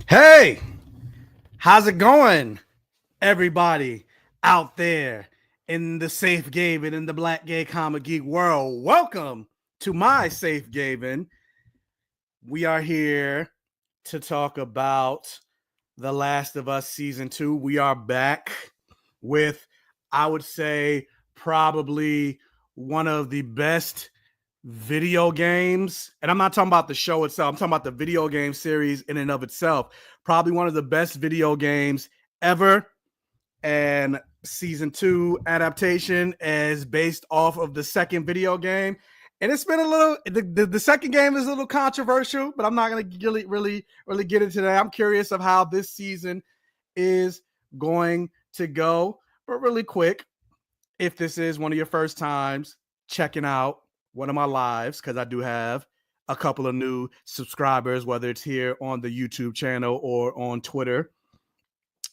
Hey, how's it going, everybody out there in the Safe Gayven in the Black Gay Comic Geek world? Welcome to my Safe Gayven. We are here to talk about The Last of Us Season 2. We are back with, I would say, probably one of the best video games. And I'm not talking about the show itself, I'm talking about the video game series in and of itself. Probably one of the best video games ever. And season 2 adaptation is based off of the second video game. And it's been a little, the second game is a little controversial, but I'm not going to really get into that. I'm curious of how this season is going to go. But really quick, if this is one of your first times checking out one of my lives, because I do have a couple of new subscribers, whether it's here on the YouTube channel or on Twitter,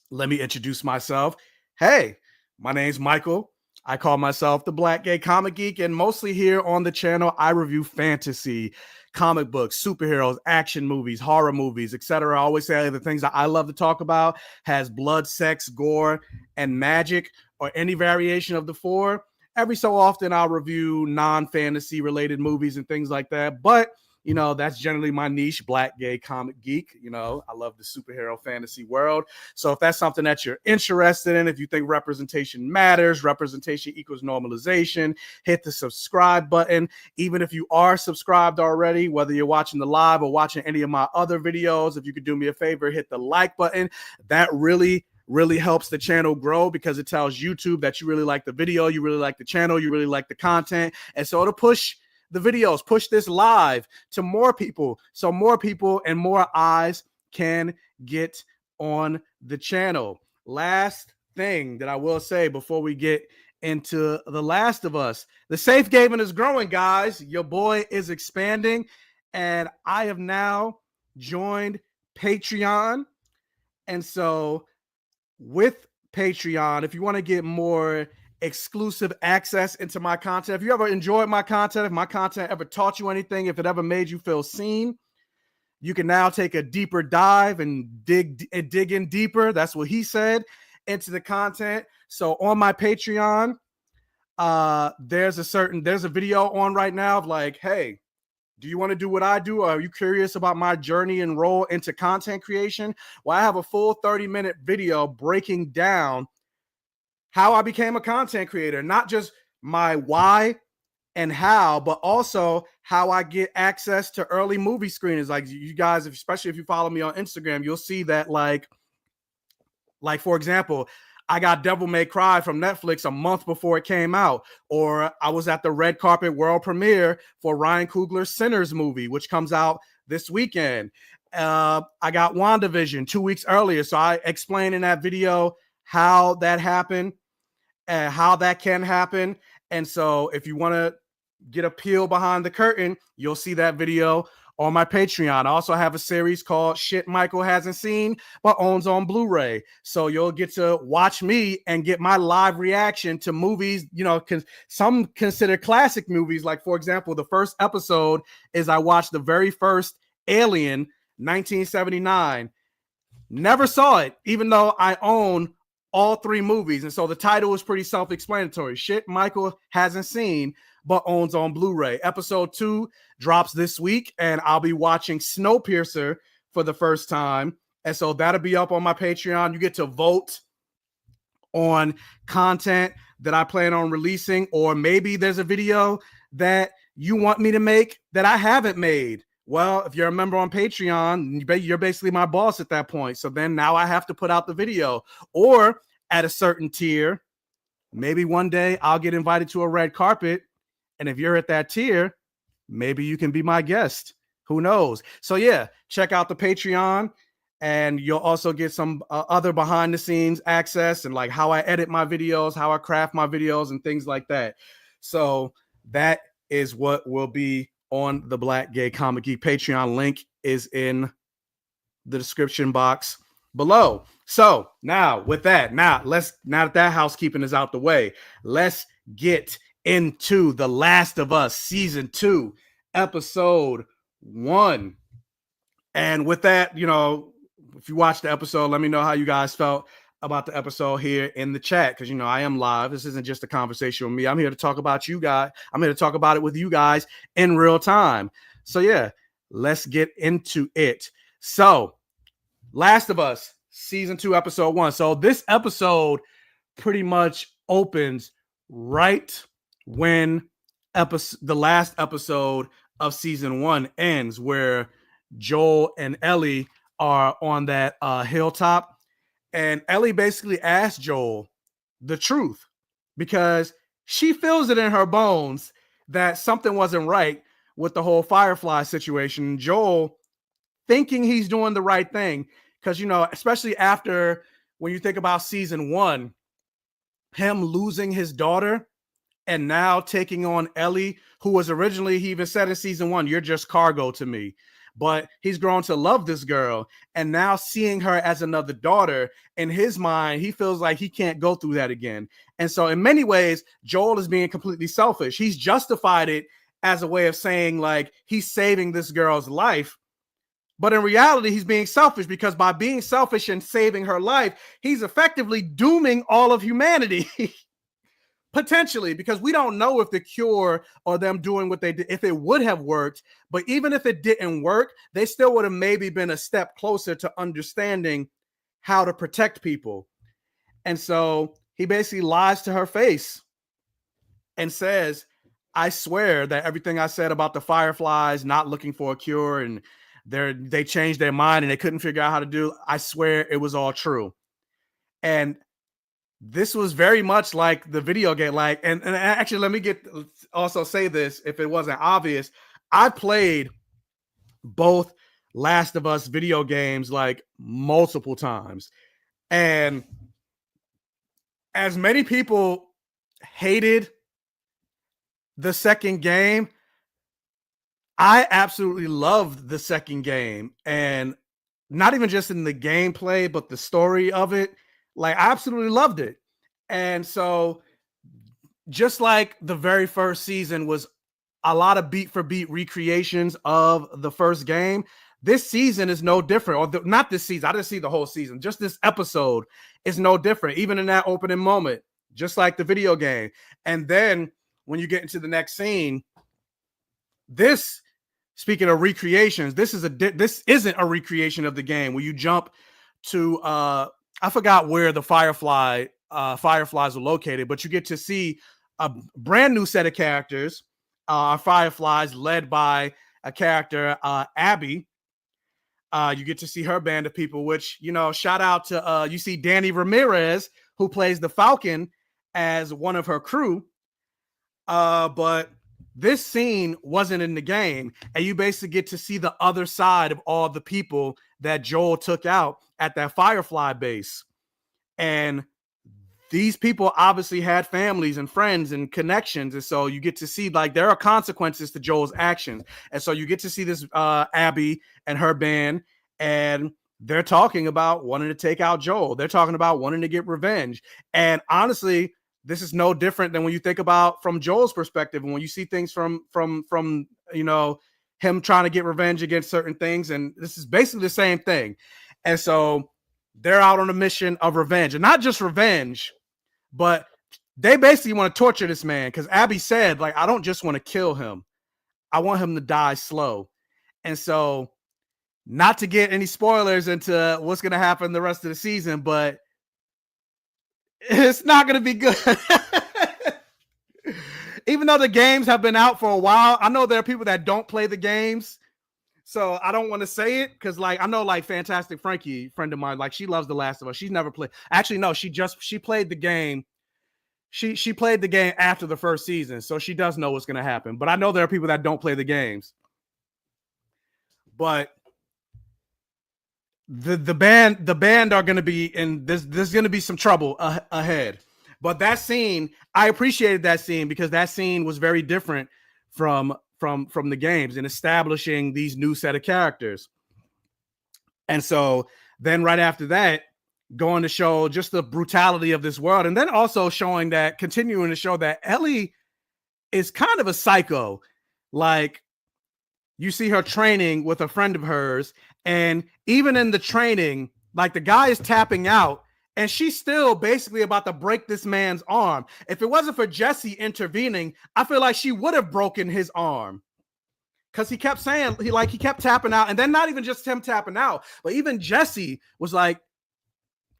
let me introduce myself. Hey, my name's Michael. I call myself the Black Gay Comic Geek, and mostly here on the channel, I review fantasy, comic books, superheroes, action movies, horror movies, etc. I always say the things that I love to talk about has blood, sex, gore, and magic, or any variation of the four. Every so often, I'll review non-fantasy related movies and things like that, but you know, that's generally my niche, Black Gay Comic Geek. You know, I love the superhero fantasy world. So if that's something that you're interested in, if you think representation matters, representation equals normalization, hit the subscribe button. Even if you are subscribed already, whether you're watching the live or watching any of my other videos, if you could do me a favor, hit the like button. That really helps the channel grow, because it tells YouTube that you really like the video, you really like the channel, you really like the content. And so it'll push the videos, push this live to more people, so more people and more eyes can get on the channel. Last thing that I will say before we get into The Last of Us, the Safe Gayven is growing, guys. Your boy is expanding, and I have now joined Patreon. And so with Patreon, if you want to get more exclusive access into my content, if you ever enjoyed my content, if my content ever taught you anything, if it ever made you feel seen, you can now take a deeper dive and dig in deeper. That's what he said, into the content. So on my Patreon, there's a video on right now of like, hey, do you want to do what I do? Or are you curious about my journey and role into content creation? Well, I have a full 30-minute video breaking down how I became a content creator, not just my why and how, but also how I get access to early movie screenings. Like you guys, especially if you follow me on Instagram, you'll see that like for example, I got Devil May Cry from Netflix a month before it came out, or I was at the red carpet world premiere for Ryan Coogler's Sinners movie, which comes out this weekend. I got WandaVision 2 weeks earlier, so I explained in that video how that happened and how that can happen. And so if you want to get a peel behind the curtain, you'll see that video on my Patreon. I also have a series called Shit Michael Hasn't Seen but owns on Blu-ray. So you'll get to watch me and get my live reaction to movies, you know, some consider classic movies. Like, for example, the first episode is I watched the very first Alien, 1979. Never saw it, even though I own all three movies. And so the title is pretty self-explanatory. Shit Michael hasn't seen but owns on Blu-ray. Episode 2 drops this week, and I'll be watching Snowpiercer for the first time. And so that'll be up on my Patreon. You get to vote on content that I plan on releasing, or maybe there's a video that you want me to make that I haven't made. Well, if you're a member on Patreon, you're basically my boss at that point. So then now I have to put out the video. Or at a certain tier, maybe one day I'll get invited to a red carpet. And if you're at that tier, maybe you can be my guest. Who knows? So yeah, check out the Patreon, and you'll also get some other behind the scenes access, and like how I edit my videos, how I craft my videos, and things like that. So that is what will be on the Black Gay Comic Geek Patreon. Link is in the description box below. So now with that, now that housekeeping is out the way, let's get into The Last of Us Season 2, Episode 1. And with that, you know, if you watched the episode, let me know how you guys felt about the episode here in the chat, because I am live. This isn't just a conversation with me. I'm here to talk about you guys. I'm here to talk about it with you guys in real time. So yeah, let's get into it. So, Last of Us season 2, episode 1. So this episode pretty much opens right when the last episode of season 1 ends, where Joel and Ellie are on that hilltop, and Ellie basically asks Joel the truth, because she feels it in her bones that something wasn't right with the whole Firefly situation. Joel, thinking he's doing the right thing, because especially after, when you think about season 1, him losing his daughter and now taking on Ellie, who was originally, he even said in season 1, you're just cargo to me. But he's grown to love this girl, and now seeing her as another daughter, in his mind, he feels like he can't go through that again. And so in many ways, Joel is being completely selfish. He's justified it as a way of saying, like, he's saving this girl's life. But in reality, he's being selfish, because by being selfish and saving her life, he's effectively dooming all of humanity. Potentially, because we don't know if the cure or them doing what they did, if it would have worked. But even if it didn't work, they still would have maybe been a step closer to understanding how to protect people. And so he basically lies to her face and says, I swear that everything I said about the Fireflies not looking for a cure, and they changed their mind and they couldn't figure out how to do, I swear it was all true. And this was very much like the video game. Like, and actually, let me also say this, if it wasn't obvious, I played both Last of Us video games like multiple times. And as many people hated the second game, I absolutely loved the second game. And not even just in the gameplay, but the story of it. Like, I absolutely loved it. And so, just like the very first season was a lot of beat for beat recreations of the first game, this season is no different. Or not this season, I didn't see the whole season. Just this episode is no different, even in that opening moment, just like the video game. And then when you get into the next scene, speaking of recreations, this isn't a recreation of the game, where you jump to I forgot where the Fireflies are located, but you get to see a brand new set of characters, Fireflies, led by a character, Abby. You get to see her band of people, which, shout out to, you see Danny Ramirez, who plays the Falcon, as one of her crew. But this scene wasn't in the game, and you basically get to see the other side of all the people that Joel took out at that Firefly base. And these people obviously had families and friends and connections. And so you get to see, like, there are consequences to Joel's actions. And so you get to see this Abby and her band, and they're talking about wanting to take out Joel. They're talking about wanting to get revenge. And honestly, this is no different than when you think about from Joel's perspective, and when you see things from him trying to get revenge against certain things. And this is basically the same thing. And so they're out on a mission of revenge, and not just revenge, but they basically want to torture this man, because Abby said, like, I don't just want to kill him, I want him to die slow. And so, not to get any spoilers into what's going to happen the rest of the season, but it's not going to be good. Even though the games have been out for a while, I know there are people that don't play the games, so I don't want to say it, because, like, I know, like, Fantastic Frankie, friend of mine, like, she loves The Last of Us. She's never played. Actually, no, she played the game. She played the game after the first season, so she does know what's going to happen. But I know there are people that don't play the games. But the band are going to be in this. There's going to be some trouble ahead. But that scene, I appreciated that scene, because that scene was very different from the games, and establishing these new set of characters. And so then right after that, going to show just the brutality of this world, and then also continuing to show that Ellie is kind of a psycho. Like, you see her training with a friend of hers, and even in the training, like the guy is tapping out, and she's still basically about to break this man's arm. If it wasn't for Jesse intervening, I feel like she would have broken his arm. Because he kept saying, he kept tapping out, and then not even just him tapping out, but even Jesse was like,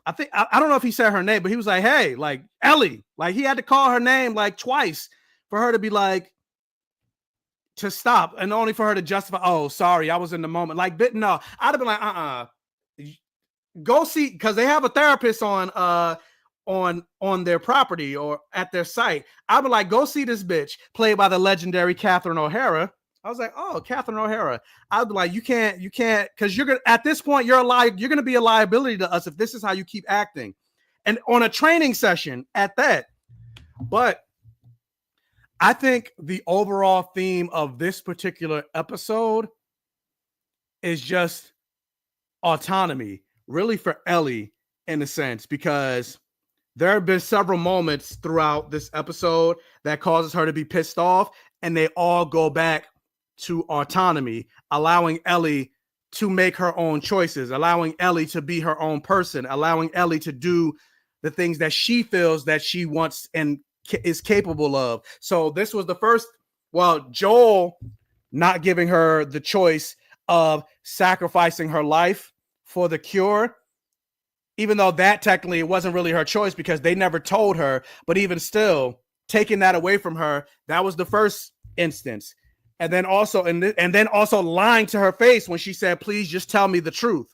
I don't know if he said her name, but he was like, hey, like Ellie, like he had to call her name like twice for her to be like, to stop, and only for her to justify, oh, sorry, I was in the moment. Like, but no, I'd have been like, go see, because they have a therapist on their property or at their site. I'd be like, go see this bitch, played by the legendary Catherine O'Hara. I was like, oh, Catherine O'Hara. I'd be like, you can't, because you're gonna, at this point, you're gonna be a liability to us if this is how you keep acting, and on a training session at that. But I think the overall theme of this particular episode is just autonomy, really, for Ellie, in a sense, because there have been several moments throughout this episode that causes her to be pissed off, and they all go back to autonomy, allowing Ellie to make her own choices, allowing Ellie to be her own person, allowing Ellie to do the things that she feels that she wants and is capable of. So this was the first, well, Joel not giving her the choice of sacrificing her life for the cure, even though that technically it wasn't really her choice because they never told her, but even still taking that away from her, that was the first instance. And then also, and then also lying to her face when she said, please just tell me the truth.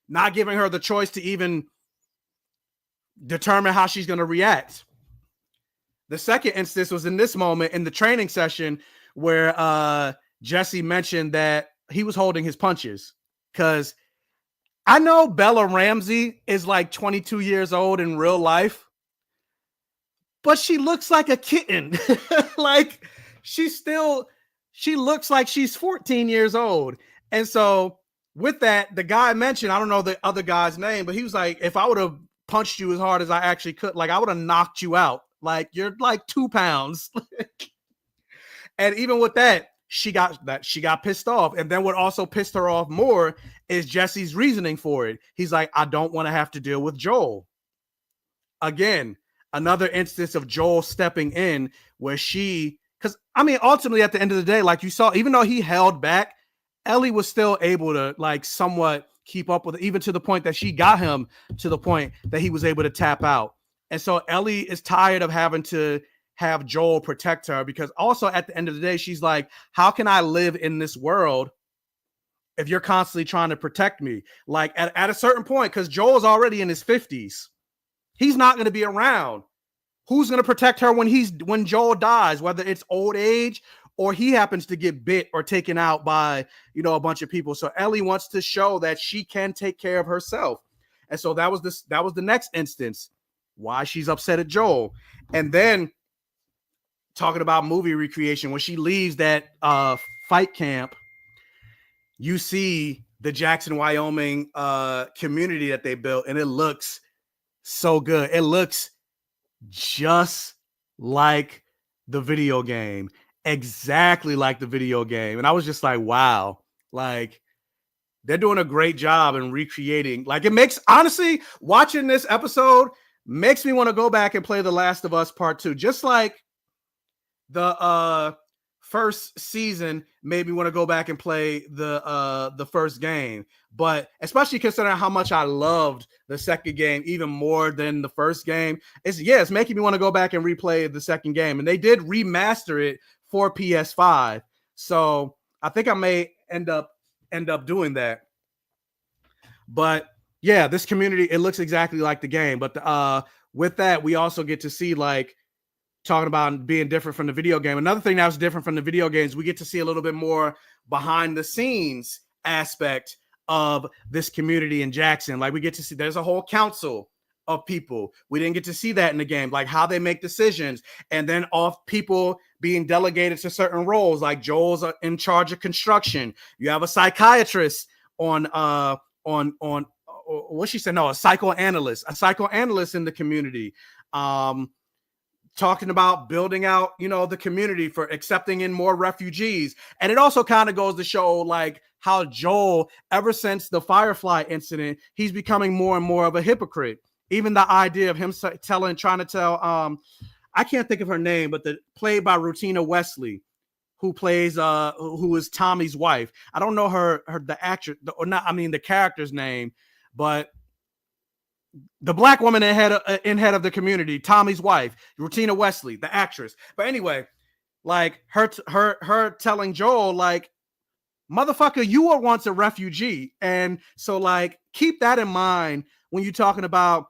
Not giving her the choice to even determine how she's going to react. The second instance was in this moment in the training session where Jesse mentioned that he was holding his punches. Because I know Bella Ramsey is like 22 years old in real life, but she looks like a kitten. Like, she looks like she's 14 years old. And so with that, the guy mentioned, I don't know the other guy's name, but he was like, if I would have punched you as hard as I actually could, like I would have knocked you out. Like you're like 2 pounds. And even with that, she got pissed off. And then what also pissed her off more is Jesse's reasoning for it. He's like, I don't want to have to deal with Joel. Again, another instance of Joel stepping in where because I mean, ultimately at the end of the day, like you saw, even though he held back, Ellie was still able to like somewhat keep up with it, even to the point that she got him to the point that he was able to tap out. And so Ellie is tired of having to have Joel protect her, because also at the end of the day, she's like, how can I live in this world if you're constantly trying to protect me? Like at a certain point, because Joel's already in his 50s, he's not going to be around. Who's going to protect her when Joel dies, whether it's old age or he happens to get bit or taken out by, a bunch of people. So Ellie wants to show that she can take care of herself. And so that was the next instance why she's upset at Joel. And then talking about movie recreation, when she leaves that fight camp, you see the Jackson, Wyoming community that they built, and it looks so good. It looks just like the video game, exactly like the video game. And I was just like, wow, like they're doing a great job in recreating. Like it makes, honestly, watching this episode makes me want to go back and play The Last of Us Part 2, just like the first season made me want to go back and play the first game. But especially considering how much I loved the second game even more than the first game, it's making me want to go back and replay the second game. And they did remaster it for PS5, so I think I may end up doing that. But yeah, this community, it looks exactly like the game. But with that, we also get to see, like, talking about being different from the video game. Another thing that was different from the video games, we get to see a little bit more behind the scenes aspect of this community in Jackson. Like we get to see there's a whole council of people. We didn't get to see that in the game, like how they make decisions, and then off people being delegated to certain roles. Like Joel's in charge of construction. You have a psychiatrist on what she said, no, a psychoanalyst in the community. talking about building out, you know, the community for accepting in more refugees. And it also kind of goes to show like how Joel, ever since the Firefly incident, he's becoming more and more of a hypocrite. Even the idea of him trying to tell, I can't think of her name, but played by Rutina Wesley, who plays who is Tommy's wife. I don't know the actress or not, I mean the character's name, but the black woman in head of the community, Tommy's wife, Rutina Wesley, the actress. But anyway, like her telling Joel, like, motherfucker, you were once a refugee. And so like keep that in mind when you're talking about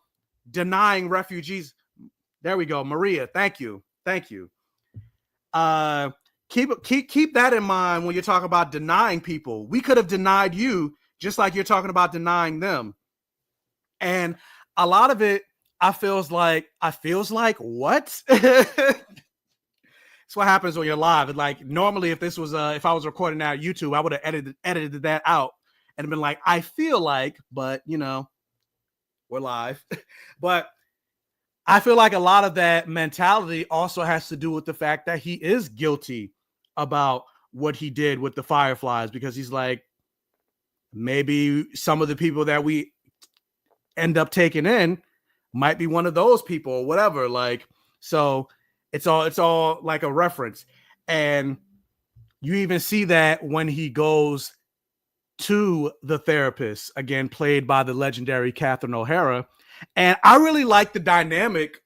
denying refugees. There we go, Maria. Thank you. Keep that in mind when you're talking about denying people. We could have denied you just like you're talking about denying them. And a lot of it, I feels like what? It's what happens when you're live. And like normally, if this was if I was recording now YouTube, I would have edited that out and been like, I feel like, but you know, we're live. But I feel like a lot of that mentality also has to do with the fact that he is guilty about what he did with the Fireflies, because he's like, maybe some of the people that we end up taking in might be one of those people or whatever. Like, so it's all like a reference. And you even see that when he goes to the therapist, again, played by the legendary Catherine O'Hara. And I really like the dynamic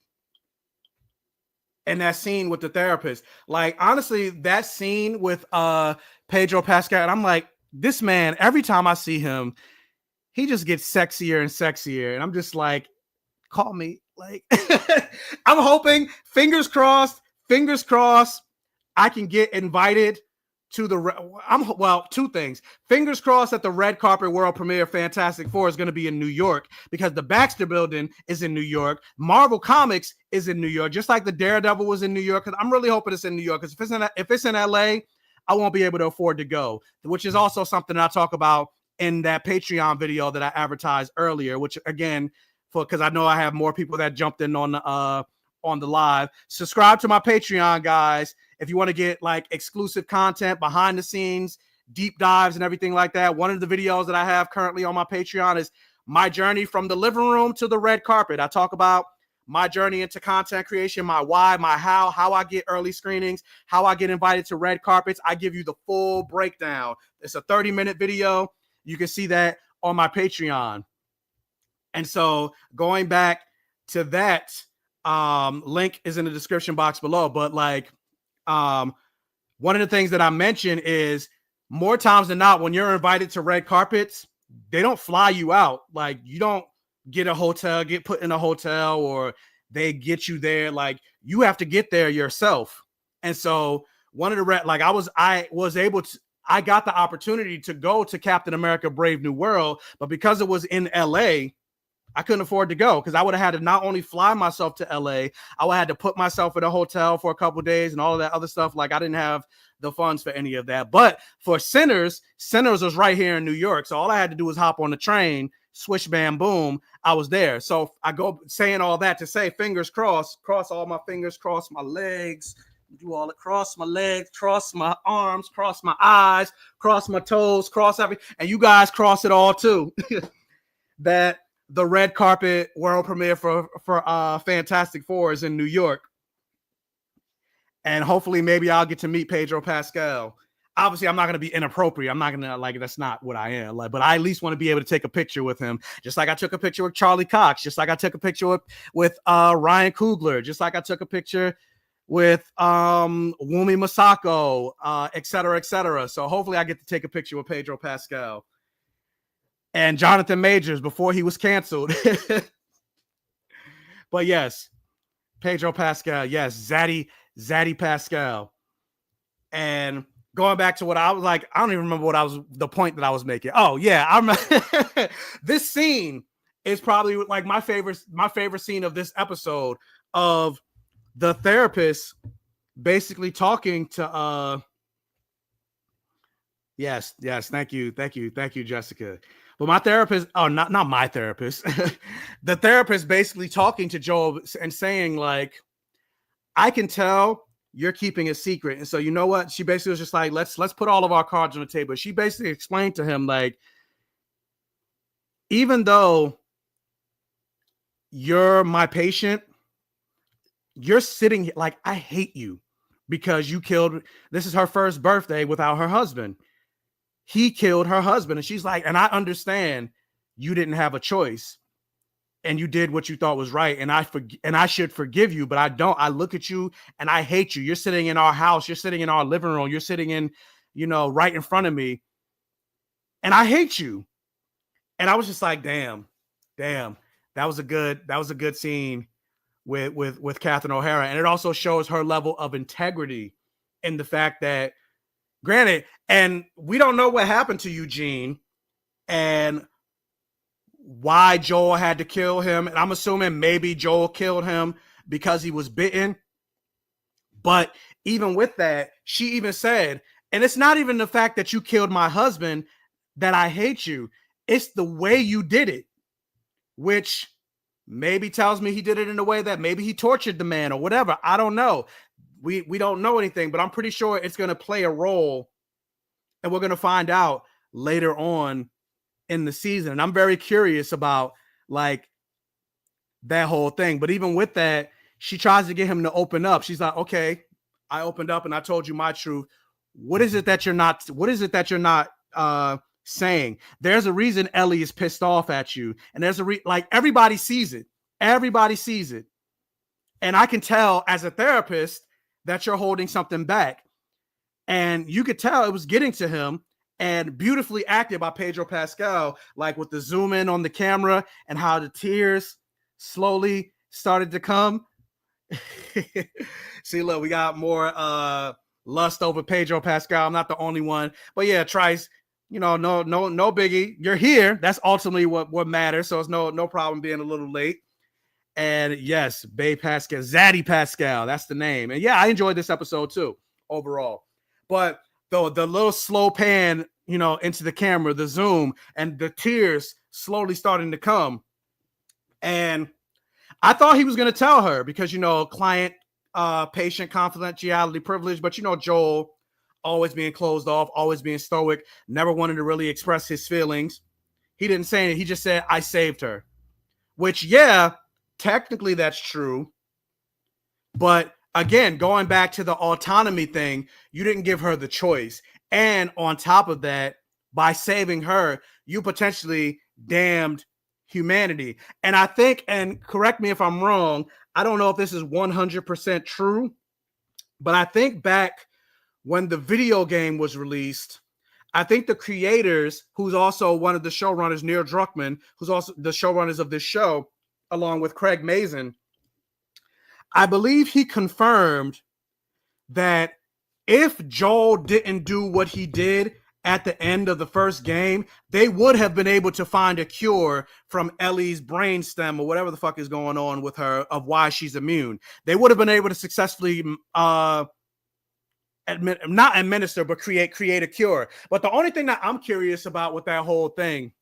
in that scene with the therapist. Like, honestly, that scene with Pedro Pascal, and I'm like, this man, every time I see him, he just gets sexier and sexier. And I'm just like, call me. Like, I'm hoping, fingers crossed, I can get invited to two things. Fingers crossed that the red carpet world premiere of Fantastic Four is going to be in New York, because the Baxter Building is in New York. Marvel Comics is in New York, just like the Daredevil was in New York. Because I'm really hoping it's in New York, because if it's in LA, I won't be able to afford to go, which is also something I talk about in that Patreon video that I advertised earlier, which again, because I know I have more people that jumped in on the live. Subscribe to my Patreon, guys, if you want to get like exclusive content, behind the scenes, deep dives and everything like that. One of the videos that I have currently on my Patreon is my journey from the living room to the red carpet. I talk about my journey into content creation, my why, my how I get early screenings, how I get invited to red carpets. I give you the full breakdown. It's a 30-minute video. You can see that on my Patreon. And so going back to that, link is in the description box below. But like, one of the things that I mentioned is, more times than not, when you're invited to red carpets, they don't fly you out. Like, you don't get put in a hotel, or they get you there. Like, you have to get there yourself. And so one of the I got the opportunity to go to Captain America Brave New World, but because it was in LA, I couldn't afford to go, because I would have had to not only fly myself to LA, I would have had to put myself in a hotel for a couple of days and all of that other stuff. Like, I didn't have the funds for any of that. But for Sinners was right here in New York. So all I had to do was hop on the train, swish, bam, boom, I was there. So I go saying all that to say, fingers cross all my fingers, cross my legs, do all it, cross my legs, cross my arms, cross my eyes, cross my toes, cross everything. And you guys cross it all too. That the red carpet world premiere for Fantastic Four is in New York. And hopefully maybe I'll get to meet Pedro Pascal. Obviously, I'm not going to be inappropriate. I'm not going to, like, that's not what I am. Like, but I at least want to be able to take a picture with him, just like I took a picture with Charlie Cox, just like I took a picture with Ryan Coogler, just like I took a picture with Wumi Masako, et cetera, et cetera. So hopefully I get to take a picture with Pedro Pascal and Jonathan Majors before he was canceled. But yes, Pedro Pascal. Yes, Zaddy Pascal. And going back to what I was like, I don't even remember the point that I was making. Oh yeah, I remember this scene is probably like my favorite scene of this episode, of the therapist basically talking to yes, thank you, Jessica. But my therapist, not my therapist, the therapist basically talking to Joel and saying like, I can tell you're keeping a secret. And so, you know what? She basically was just like, let's put all of our cards on the table. She basically explained to him, like, even though you're my patient, you're sitting here, like, I hate you because you killed, this is her first birthday without her husband. He killed her husband. And she's like, and I understand you didn't have a choice and you did what you thought was right. And I should forgive you, but I don't. I look at you and I hate you. You're sitting in our house. You're sitting in our living room. You're sitting in, right in front of me. And I hate you. And I was just like, damn. That was a good scene with Catherine O'Hara. And it also shows her level of integrity in the fact that, granted, and we don't know what happened to Eugene and why Joel had to kill him. And I'm assuming maybe Joel killed him because he was bitten. But even with that, she even said, and it's not even the fact that you killed my husband that I hate you. It's the way you did it, which maybe tells me he did it in a way that maybe he tortured the man or whatever. I don't know. We don't know anything, but I'm pretty sure it's going to play a role, and we're going to find out later on in the season. And I'm very curious about, like, that whole thing. But even with that, she tries to get him to open up. She's like, okay, I opened up and I told you my truth. What is it that you're not saying? There's a reason Ellie is pissed off at you. And there's like, everybody sees it. Everybody sees it. And I can tell as a therapist that you're holding something back. And you could tell it was getting to him, and beautifully acted by Pedro Pascal, like with the zoom in on the camera and how the tears slowly started to come. See, look, we got more lust over Pedro Pascal. I'm not the only one, but yeah, Trice, no biggie. You're here. That's ultimately what matters. So it's no problem being a little late. And yes, Bay Pascal, Zaddy Pascal, that's the name. And yeah, I enjoyed this episode too, overall. But the little slow pan, into the camera, the zoom, and the tears slowly starting to come. And I thought he was going to tell her because, client, patient confidentiality privilege. But, Joel always being closed off, always being stoic, never wanted to really express his feelings. He didn't say anything. He just said, I saved her. Which, yeah, technically that's true. But again, going back to the autonomy thing, you didn't give her the choice. And on top of that, by saving her, you potentially damned humanity. And I think, and correct me if I'm wrong, I don't know if this is 100% true, but I think back when the video game was released, I think the creators, who's also one of the showrunners, Neil Druckmann, who's also the showrunners of this show, along with Craig Mazin, I believe he confirmed that if Joel didn't do what he did at the end of the first game, they would have been able to find a cure from Ellie's brainstem or whatever the fuck is going on with her, of why she's immune. They would have been able to successfully not administer, but create a cure. But the only thing that I'm curious about with that whole thing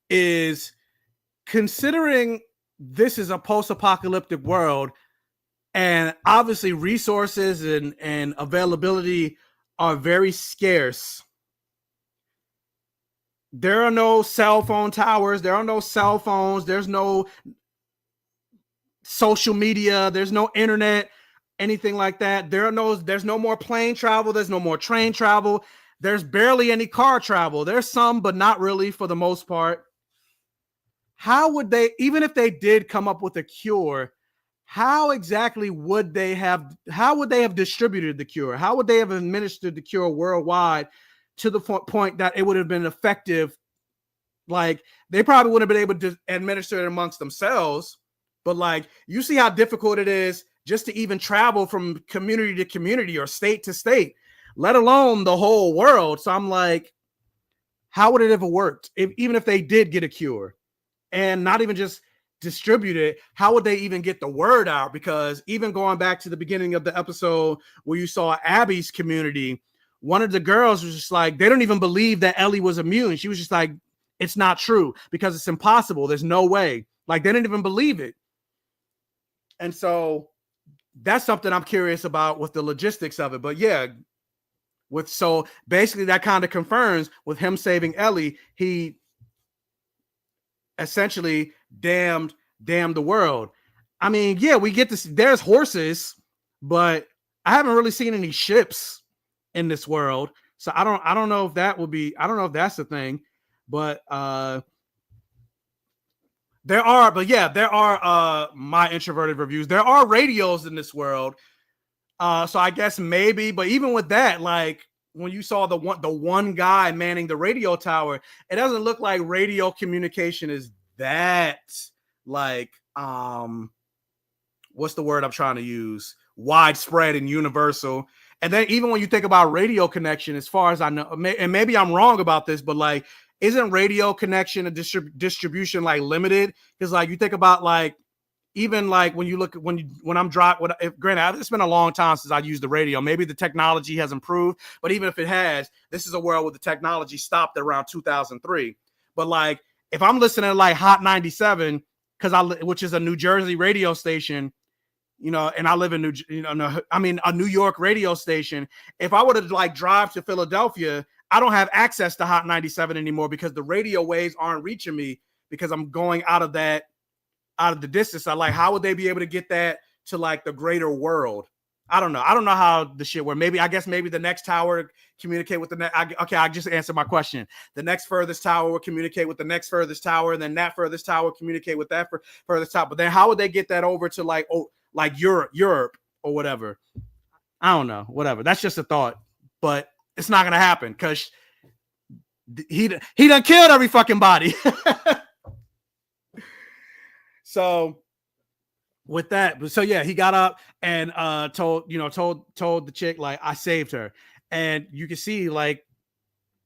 is, considering this is a post-apocalyptic world, and obviously resources and availability are very scarce. There are no cell phone towers. There are no cell phones. There's no social media. There's no internet, anything like that. There's no more plane travel. There's no more train travel. There's barely any car travel. There's some, but not really for the most part. How would they, even if they did come up with a cure, how exactly would they have distributed the cure? How would they have administered the cure worldwide to the point that it would have been effective? Like, they probably wouldn't have been able to administer it amongst themselves, but like, you see how difficult it is just to even travel from community to community or state to state, let alone the whole world. So I'm like, how would it ever worked even if they did get a cure? And not even just distribute it, how would they even get the word out? Because even going back to the beginning of the episode where you saw Abby's community, one of the girls was just like, they don't even believe that Ellie was immune. She was just like, it's not true because it's impossible. There's no way. Like, they didn't even believe it. And so that's something I'm curious about with the logistics of it. But yeah, so basically that kind of confirms with him saving Ellie, he essentially damned the world. I mean, yeah, we get this. There's horses, but I haven't really seen any ships in this world. So I don't know if that will be, I don't know if that's the thing, but there are my introverted reviews. There are radios in this world. So I guess maybe, but even with that, like when you saw the one guy manning the radio tower, it doesn't look like radio communication is that like what's the word I'm trying to use? Widespread and universal. And then even when you think about radio connection, as far as I know, and maybe I'm wrong about this, but like, isn't radio connection and distribution like limited? Because like you think about like, even like when you look when I'm driving, granted, it's been a long time since I used the radio. Maybe the technology has improved, but even if it has, this is a world where the technology stopped at around 2003. But like, if I'm listening to like Hot 97, which is a New Jersey radio station, you know, and I live in a New York radio station. If I were to like drive to Philadelphia, I don't have access to Hot 97 anymore because the radio waves aren't reaching me because I'm going out of the distance. I like, how would they be able to get that to like the greater world? I don't know how the shit works. Maybe the next tower communicate with the next. Okay, I just answered my question. The next furthest tower will communicate with the next furthest tower, and then that furthest tower communicate with that furthest tower. But then how would they get that over to like Europe or whatever? I don't know. Whatever. That's just a thought, but it's not gonna happen because he done killed every fucking body. So with that, so yeah, he got up and told the chick like I saved her, and you can see like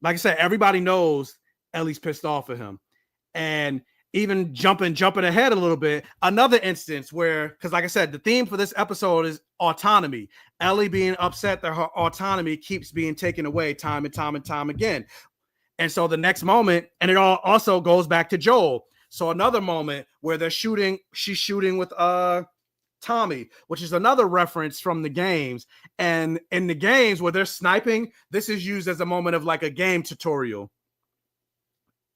I said, everybody knows Ellie's pissed off at him, and even jumping ahead a little bit, another instance where, because like I said, the theme for this episode is autonomy. Ellie being upset that her autonomy keeps being taken away time and time again, and so the next moment, and it all also goes back to Joel. So another moment where she's shooting with Tommy, which is another reference from the games. And in the games where they're sniping, this is used as a moment of like a game tutorial.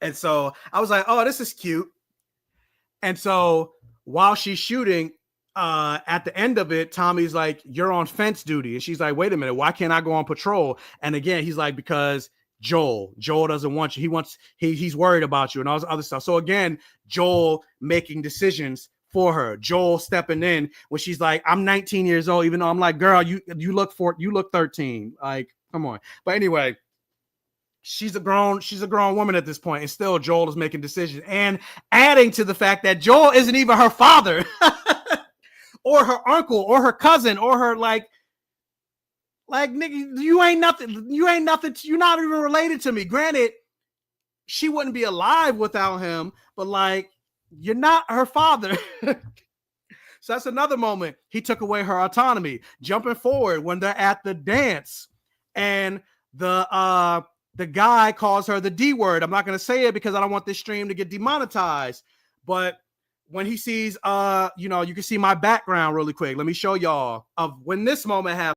And so I was like, oh, this is cute. And so while she's shooting, at the end of it, Tommy's like, you're on fence duty. And she's like, wait a minute, why can't I go on patrol? And again, he's like, because Joel doesn't want you. He's worried about you and all this other stuff. So again, Joel making decisions for her. Joel stepping in when she's like, I'm 19 years old, even though I'm like, girl, you look 13. Like, come on. But anyway, she's a grown woman at this point, and still Joel is making decisions and adding to the fact that Joel isn't even her father or her uncle or her cousin or her like nigga, you ain't nothing. You're not even related to me. Granted, she wouldn't be alive without him, but like, you're not her father. So that's another moment. He took away her autonomy. Jumping forward when they're at the dance and the guy calls her the D word. I'm not going to say it because I don't want this stream to get demonetized, but when he sees, you can see my background really quick. Let me show y'all of when this moment happened.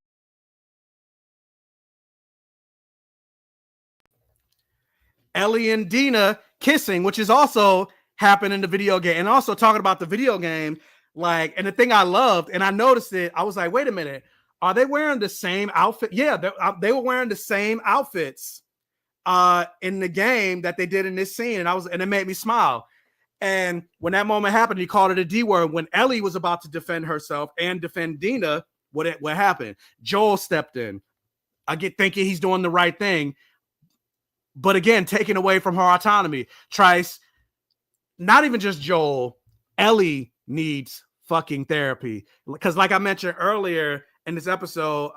Ellie and Dina kissing, which is also happened in the video game, and also talking about the video game. Like, and the thing I loved, and I noticed it, I was like, wait a minute, are they wearing the same outfit? Yeah, they were wearing the same outfits in the game that they did in this scene, and it made me smile. And when that moment happened, he called it a D word. When Ellie was about to defend herself and defend Dina, what happened? Joel stepped in. I get thinking he's doing the right thing. But again, taken away from her autonomy. Trice, not even just Joel, Ellie needs fucking therapy. Because like I mentioned earlier in this episode,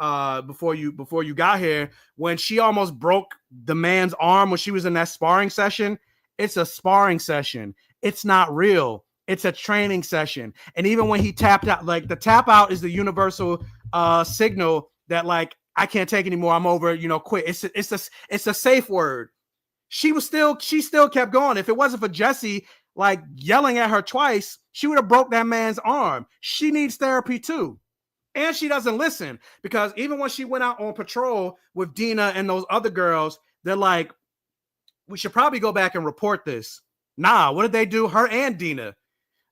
before you got here, when she almost broke the man's arm when she was in that sparring session, it's a sparring session. It's not real. It's a training session. And even when he tapped out, like the tap out is the universal signal that like, I can't take anymore. I'm over, quit. It's a safe word. She still kept going. If it wasn't for Jesse, like yelling at her twice, she would have broke that man's arm. She needs therapy too. And she doesn't listen, because even when she went out on patrol with Dina and those other girls, they're like, we should probably go back and report this. Nah, what did they do? Her and Dina,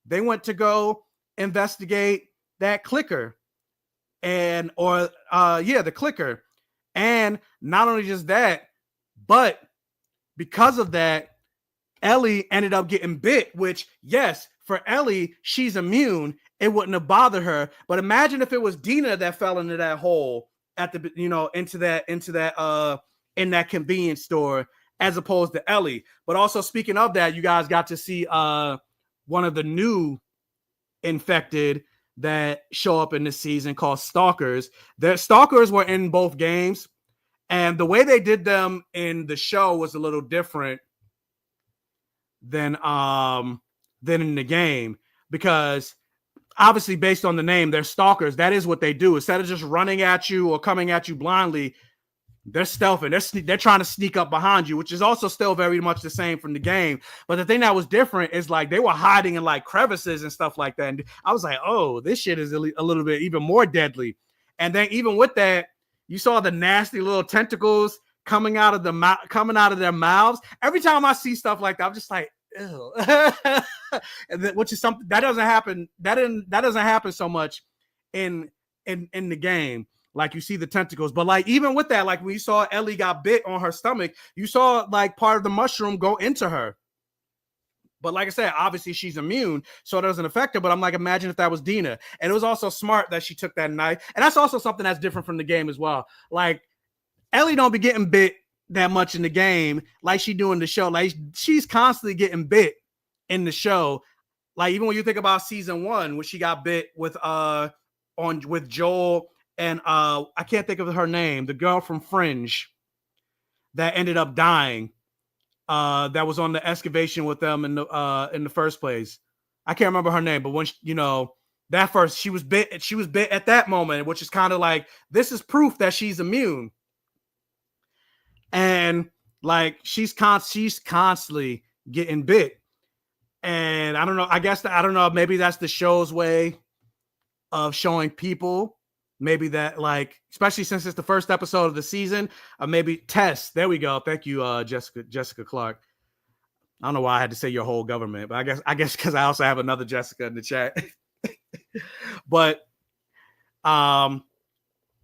they went to go investigate that clicker, the clicker. And not only just that, but because of that, Ellie ended up getting bit, which, yes, for Ellie, she's immune. It wouldn't have bothered her. But imagine if it was Dina that fell into that hole at the, in that convenience store, as opposed to Ellie. But also, speaking of that, you guys got to see one of the new infected that show up in this season called Stalkers. The Stalkers were in both games, and the way they did them in the show was a little different than in the game, because obviously, based on the name, they're stalkers. That is what they do. Instead of just running at you or coming at you blindly, they're stealthing. They're trying to sneak up behind you, which is also still very much the same from the game. But the thing that was different is like they were hiding in like crevices and stuff like that. And I was like, oh, this shit is a little bit even more deadly. And then even with that, you saw the nasty little tentacles coming out of their mouths. Every time I see stuff like that, I'm just like, ew. Which is something that doesn't happen. That doesn't happen so much in the game. Like, you see the tentacles, but like even with that, like when you saw Ellie got bit on her stomach, you saw like part of the mushroom go into her. But like I said, obviously she's immune, so it doesn't affect her. But I'm like, imagine if that was Dina. And it was also smart that she took that knife. And that's also something that's different from the game as well. Like, Ellie don't be getting bit that much in the game like she do in the show. Like, she's constantly getting bit in the show. Like, even when you think about season 1, when she got bit with Joel and I can't think of her name, the girl from Fringe that ended up dying. That was on the excavation with them in the first place. I can't remember her name, but when she was bit at that moment, which is kind of like, this is proof that she's immune. And like she's constantly getting bit. And I don't know, I don't know, maybe that's the show's way of showing people. Maybe that, like, especially since it's the first episode of the season, maybe Tess. There we go. Thank you, Jessica Clark. I don't know why I had to say your whole government, but I guess because I also have another Jessica in the chat. But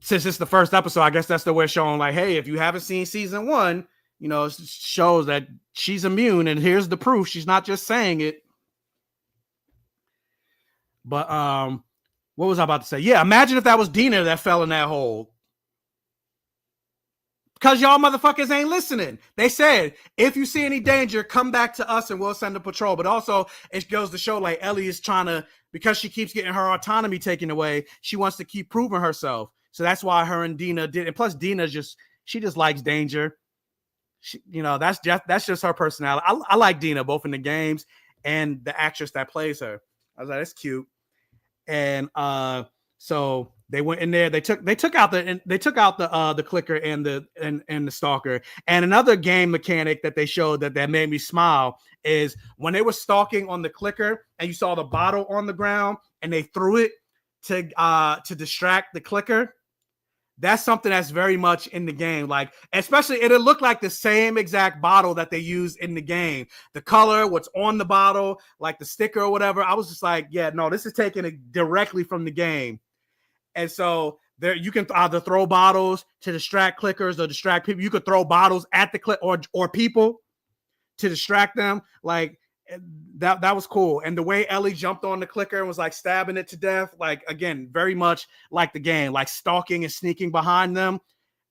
since it's the first episode, I guess that's the way showing, like, hey, if you haven't seen season 1, it shows that she's immune, and here's the proof. She's not just saying it. But what was I about to say? Yeah, imagine if that was Dina that fell in that hole. Because y'all motherfuckers ain't listening. They said, if you see any danger, come back to us and we'll send a patrol. But also, it goes to show, like, Ellie is trying to, because she keeps getting her autonomy taken away, she wants to keep proving herself. So that's why her and Dina did. And plus, Dina she just likes danger. That's just her personality. I like Dina, both in the games and the actress that plays her. I was like, that's cute. And so they went in there. They took out the clicker and the stalker. And another game mechanic that they showed that made me smile is when they were stalking on the clicker and you saw the bottle on the ground and they threw it to distract the clicker. That's something that's very much in the game. Like, especially, it'll look like the same exact bottle that they use in the game. The color, what's on the bottle, like the sticker or whatever. I was just like, yeah, no, this is taking it directly from the game. And so there, you can either throw bottles to distract clickers or distract people. You could throw bottles at the click or people to distract them. Like, that was cool. And the way Ellie jumped on the clicker and was like stabbing it to death, like, again, very much like the game, like stalking and sneaking behind them,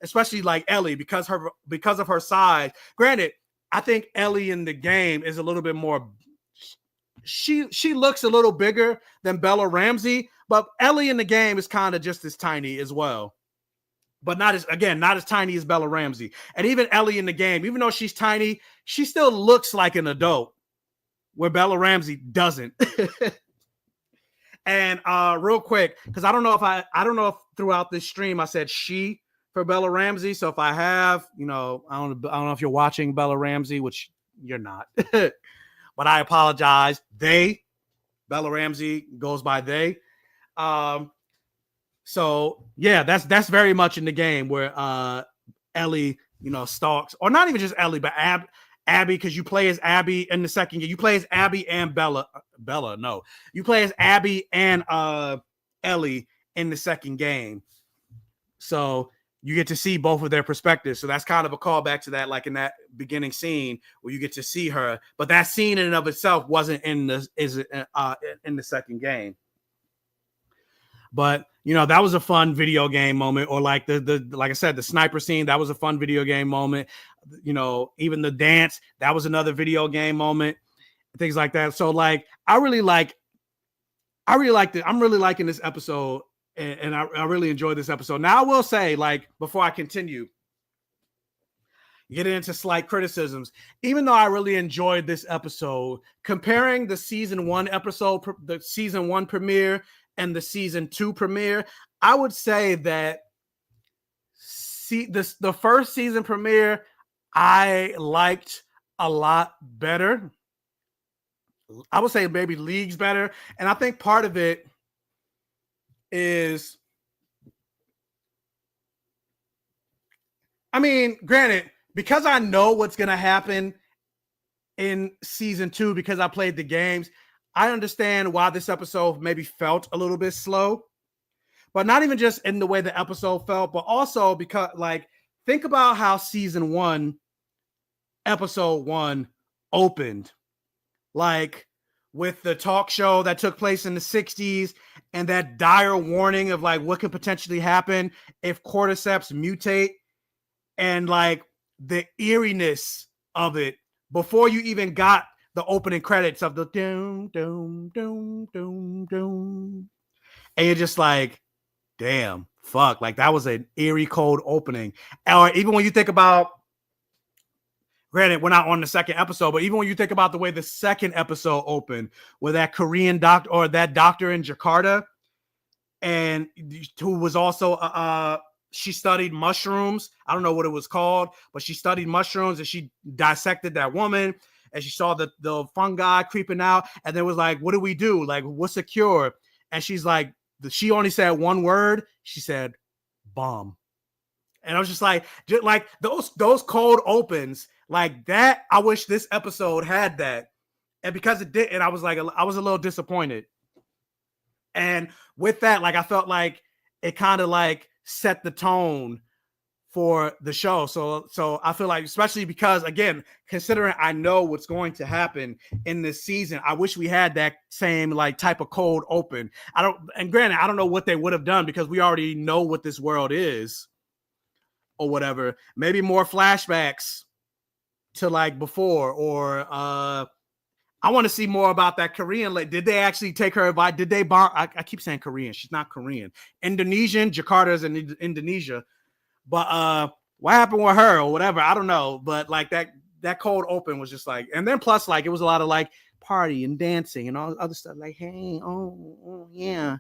especially like Ellie because of her size. Granted, I think Ellie in the game is a little bit more, she looks a little bigger than Bella Ramsey, but Ellie in the game is kind of just as tiny as well. But not as tiny as Bella Ramsey. And even Ellie in the game, even though she's tiny, she still looks like an adult, where Bella Ramsey doesn't. And real quick, because I don't know if throughout this stream I said she for Bella Ramsey. So if I have, I don't know if you're watching Bella Ramsey, which you're not. but I apologize. Bella Ramsey goes by they. So yeah, that's very much in the game where Ellie, stalks, or not even just Ellie, but Abby, because you play as Abby in the second game. You play as Abby and Bella. No. You play as Abby and Ellie in the second game. So you get to see both of their perspectives. So that's kind of a callback to that, like in that beginning scene where you get to see her. But that scene in and of itself wasn't in the second game. But that was a fun video game moment. Or like like I said, the sniper scene, that was a fun video game moment. Even the dance, that was another video game moment. Things like that. So like I'm really liking this episode, and I really enjoyed this episode. Now I will say, like, before I continue, get into slight criticisms, even though I really enjoyed this episode, comparing the season 1 episode, the season 1 premiere and the season 2 premiere, I would say that the first season premiere I liked a lot better. I would say maybe leagues better. And I think part of it is, I mean, granted, because I know what's going to happen in season 2, because I played the games, I understand why this episode maybe felt a little bit slow. But not even just in the way the episode felt, but also because, like, think about how season 1, episode 1 opened. Like, with the talk show that took place in the 60s and that dire warning of like what could potentially happen if cordyceps mutate, and like the eeriness of it before you even got the opening credits of the doom, doom, doom, doom, doom. And you're just like, damn, fuck. Like that was an eerie, cold opening. Or even when you think about, granted, we're not on the second episode, but even when you think about the way the second episode opened, with that Korean doctor, or that doctor in Jakarta, and who was also she studied mushrooms. I don't know what it was called, but she studied mushrooms and she dissected that woman, and she saw the fungi creeping out, and then was like, what do we do? Like, what's the cure? And she's like, she only said one word. She said, bomb. And I was just like those cold opens like that. I wish this episode had that. And because it didn't, I was a little disappointed. And with that, like, I felt like it kind of like set the tone for the show. So I feel like, especially because, again, considering I know what's going to happen in this season, I wish we had that same like type of cold open. And granted, I don't know what they would have done because we already know what this world is or whatever. Maybe more flashbacks to like before, or I want to see more about that Korean lady. Did they actually take her advice? Did they bomb? I keep saying Korean. She's not Korean. Indonesian. Jakarta is in Indonesia. But what happened with her or whatever? I don't know. But like that cold open was just like, and then plus like it was a lot of like party and dancing and all other stuff. Like, hey, oh yeah.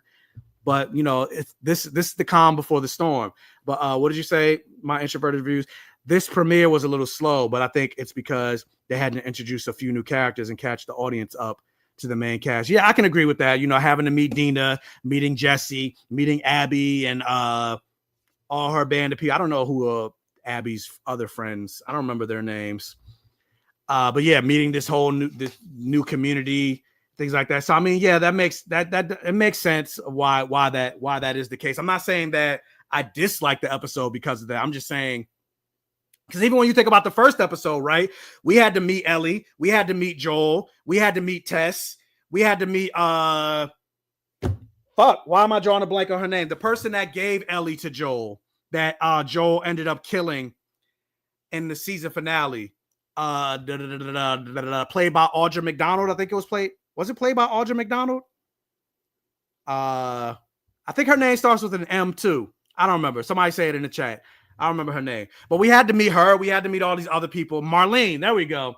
But it's this is the calm before the storm. But what did you say? My introverted views. This premiere was a little slow, but I think it's because they had to introduce a few new characters and catch the audience up to the main cast. Yeah, I can agree with that. Having to meet Dina, meeting Jesse, meeting Abby, and all her band of people. I don't know who Abby's other friends. I don't remember their names. But yeah, meeting this new community, things like that. So I mean, yeah, that makes it makes sense why that is the case. I'm not saying that I dislike the episode because of that. I'm just saying, because even when you think about the first episode, right? We had to meet Ellie, we had to meet Joel, we had to meet Tess, we had to meet why am I drawing a blank on her name? The person that gave Ellie to Joel, that Joel ended up killing in the season finale. Played by Audra McDonald. I think it was played. Was it played by Audra McDonald? I think her name starts with an M too. I don't remember. Somebody say it in the chat. I don't remember her name. But we had to meet her. We had to meet all these other people. Marlene, there we go.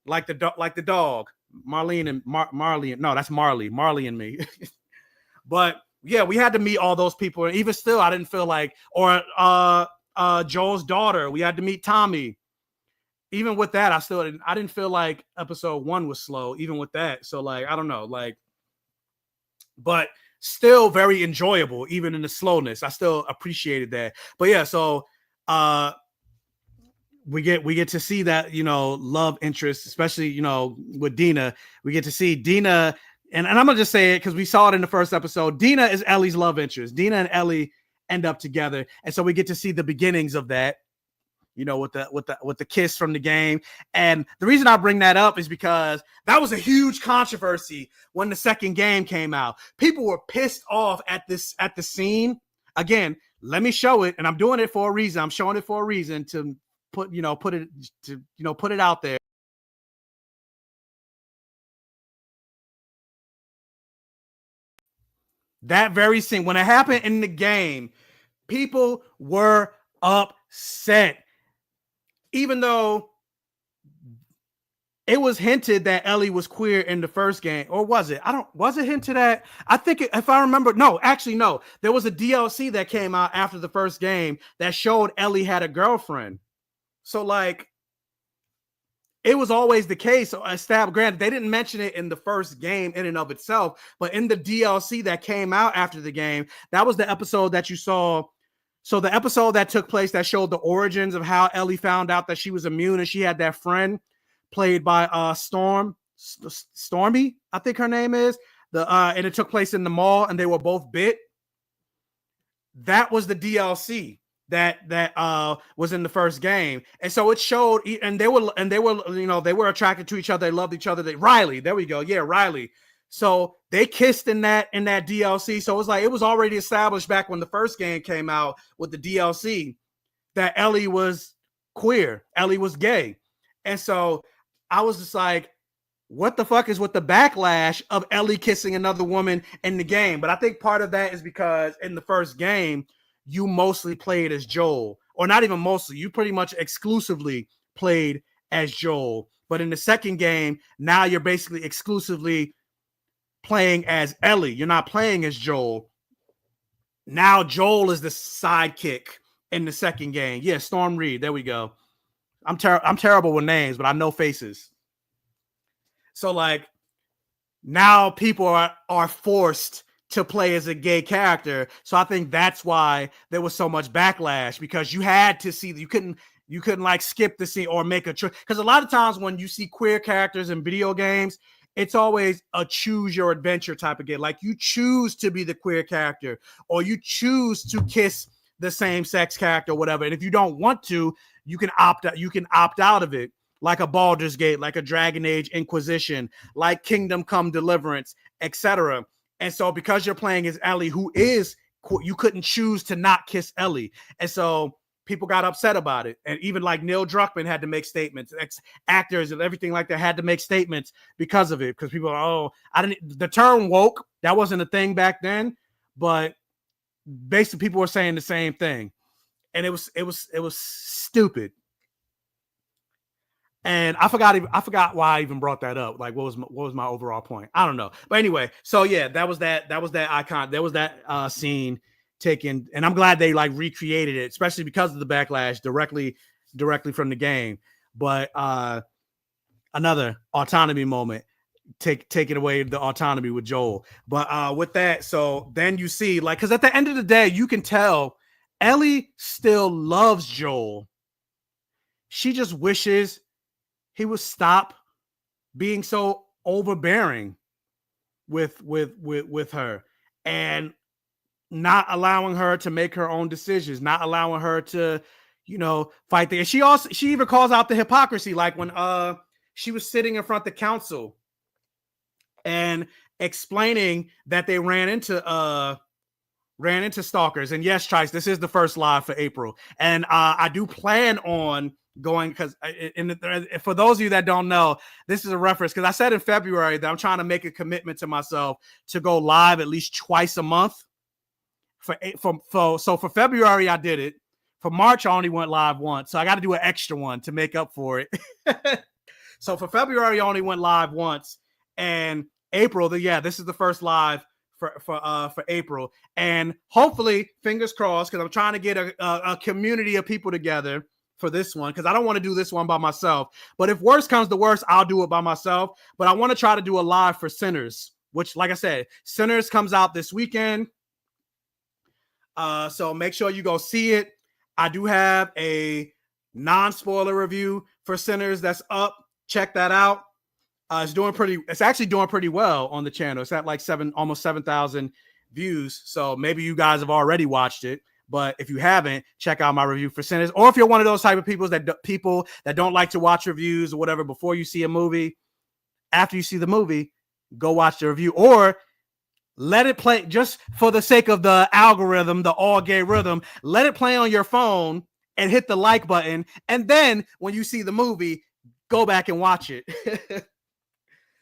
Like the dog. Marlene and Marley. No, that's Marley. Marley and me. But yeah, we had to meet all those people. And even still, I didn't feel like, or Joel's daughter. We had to meet Tommy. even with that, I didn't feel like episode 1 was slow, even with that. So like, I don't know, like, but still very enjoyable, even in the slowness. I still appreciated that. But yeah, so we get to see that, you know, love interest, especially, you know, with Dina. We get to see Dina, and I'm gonna just say it because we saw it in the first episode. Dina is Ellie's love interest. Dina and Ellie end up together, and so we get to see the beginnings of that, you know, with the kiss from the game. And the reason I bring that up is because that was a huge controversy when the second game came out. People were pissed off at the scene. Again, let me show it, and I'm doing it for a reason. I'm showing it for a reason to put it out there. That very scene, when it happened in the game, people were upset. Even though it was hinted that Ellie was queer in the first game, or was it? Was it hinted at? I think if I remember, no, actually, no. There was a DLC that came out after the first game that showed Ellie had a girlfriend. So like, it was always the case. Granted, they didn't mention it in the first game in and of itself, but in the DLC that came out after the game, that was the episode that you saw. So the episode that took place that showed the origins of how Ellie found out that she was immune, and she had that friend played by Stormy, I think her name is, and it took place in the mall, and they were both bit. That was the DLC that was in the first game, and so it showed, and they were you know, they were attracted to each other, they loved each other. Riley, there we go, yeah, Riley. So they kissed in that DLC. So it was like, it was already established back when the first game came out with the DLC that Ellie was queer, Ellie was gay. And so I was just like, what the fuck is with the backlash of Ellie kissing another woman in the game? But I think part of that is because in the first game, you mostly played as Joel, or not even mostly, you pretty much exclusively played as Joel. But in the second game, now you're basically exclusively playing as Ellie. You're not playing as Joel. Now Joel is the sidekick in the second game. Yeah, Storm Reed. There we go. I'm terrible with names, but I know faces. So like, now people are forced to play as a gay character. So I think that's why there was so much backlash, because you had to see, you couldn't like skip the scene or make a choice. Because a lot of times when you see queer characters in video games, it's always a choose your adventure type of game. Like, you choose to be the queer character, or you choose to kiss the same sex character or whatever. And if you don't want to, you can opt out of it, like a Baldur's Gate, like a Dragon Age Inquisition, like Kingdom Come Deliverance, etc. And so because you're playing as Ellie, who is, you couldn't choose to not kiss Ellie. And so people got upset about it. And even like Neil Druckmann had to make statements. Actors and everything like that had to make statements because of it. Because people are, the term woke, that wasn't a thing back then, but basically people were saying the same thing. And it was stupid. And I forgot why I even brought that up. Like, what was my overall point? I don't know. But anyway, so yeah, that was that icon. There was that scene taken, and I'm glad they like recreated it, especially because of the backlash directly from the game. But another autonomy moment, taking away the autonomy with Joel. But with that, so then you see, like, because at the end of the day, you can tell Ellie still loves Joel. She just wishes he would stop being so overbearing with her, and not allowing her to make her own decisions, not allowing her to, you know, fight the. She even calls out the hypocrisy, like when she was sitting in front of the council and explaining that they ran into stalkers. And yes, Trice, this is the first live for April, and I do plan on going, because for those of you that don't know, this is a reference, because I said in February that I'm trying to make a commitment to myself to go live at least twice a month. So for February I did it. For March I only went live once, so I got to do an extra one to make up for it. So for February I only went live once, and April, this is the first live for April, and hopefully, fingers crossed, because I'm trying to get a community of people together for this one because I don't want to do this one by myself. But if worse comes to worse, I'll do it by myself. But I want to try to do a live for Sinners, which, like I said, Sinners comes out this weekend. So make sure you go see it. I do have a non-spoiler review for Sinners that's up. Check that out. It's actually doing pretty well on the channel. It's at like almost 7,000 views. So maybe you guys have already watched it. But if you haven't, check out my review for Sinners. Or if you're one of those type of people that don't like to watch reviews or whatever before you see a movie, after you see the movie, go watch the review. Or let it play just for the sake of the algorithm, the all gay rhythm. Let it play on your phone and hit the like button. And then when you see the movie, go back and watch it.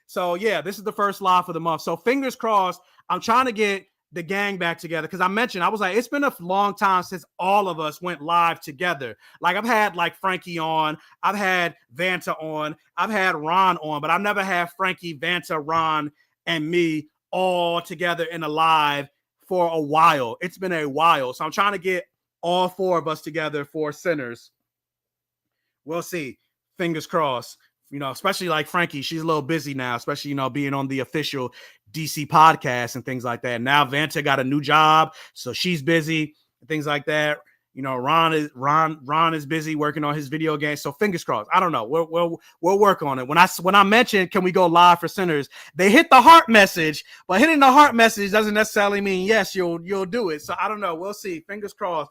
So yeah, this is the first live for the month. So fingers crossed. I'm trying to get the gang back together because I was like, it's been a long time since all of us went live together. Like I've had like Frankie on, I've had Vanta on, I've had Ron on, but I've never had Frankie, Vanta, Ron, and me all together in a live for a while. It's been a while. So I'm trying to get all four of us together for Sinners. We'll see. Fingers crossed. Especially like Frankie, she's a little busy now, especially, being on the official DC podcast and things like that. Now Vanta got a new job, so she's busy and things like that. Ron is busy working on his video game. So fingers crossed. I don't know. We'll work on it. When I mentioned, can we go live for Sinners? They hit the heart message, but hitting the heart message doesn't necessarily mean yes, you'll do it. So I don't know. We'll see. Fingers crossed.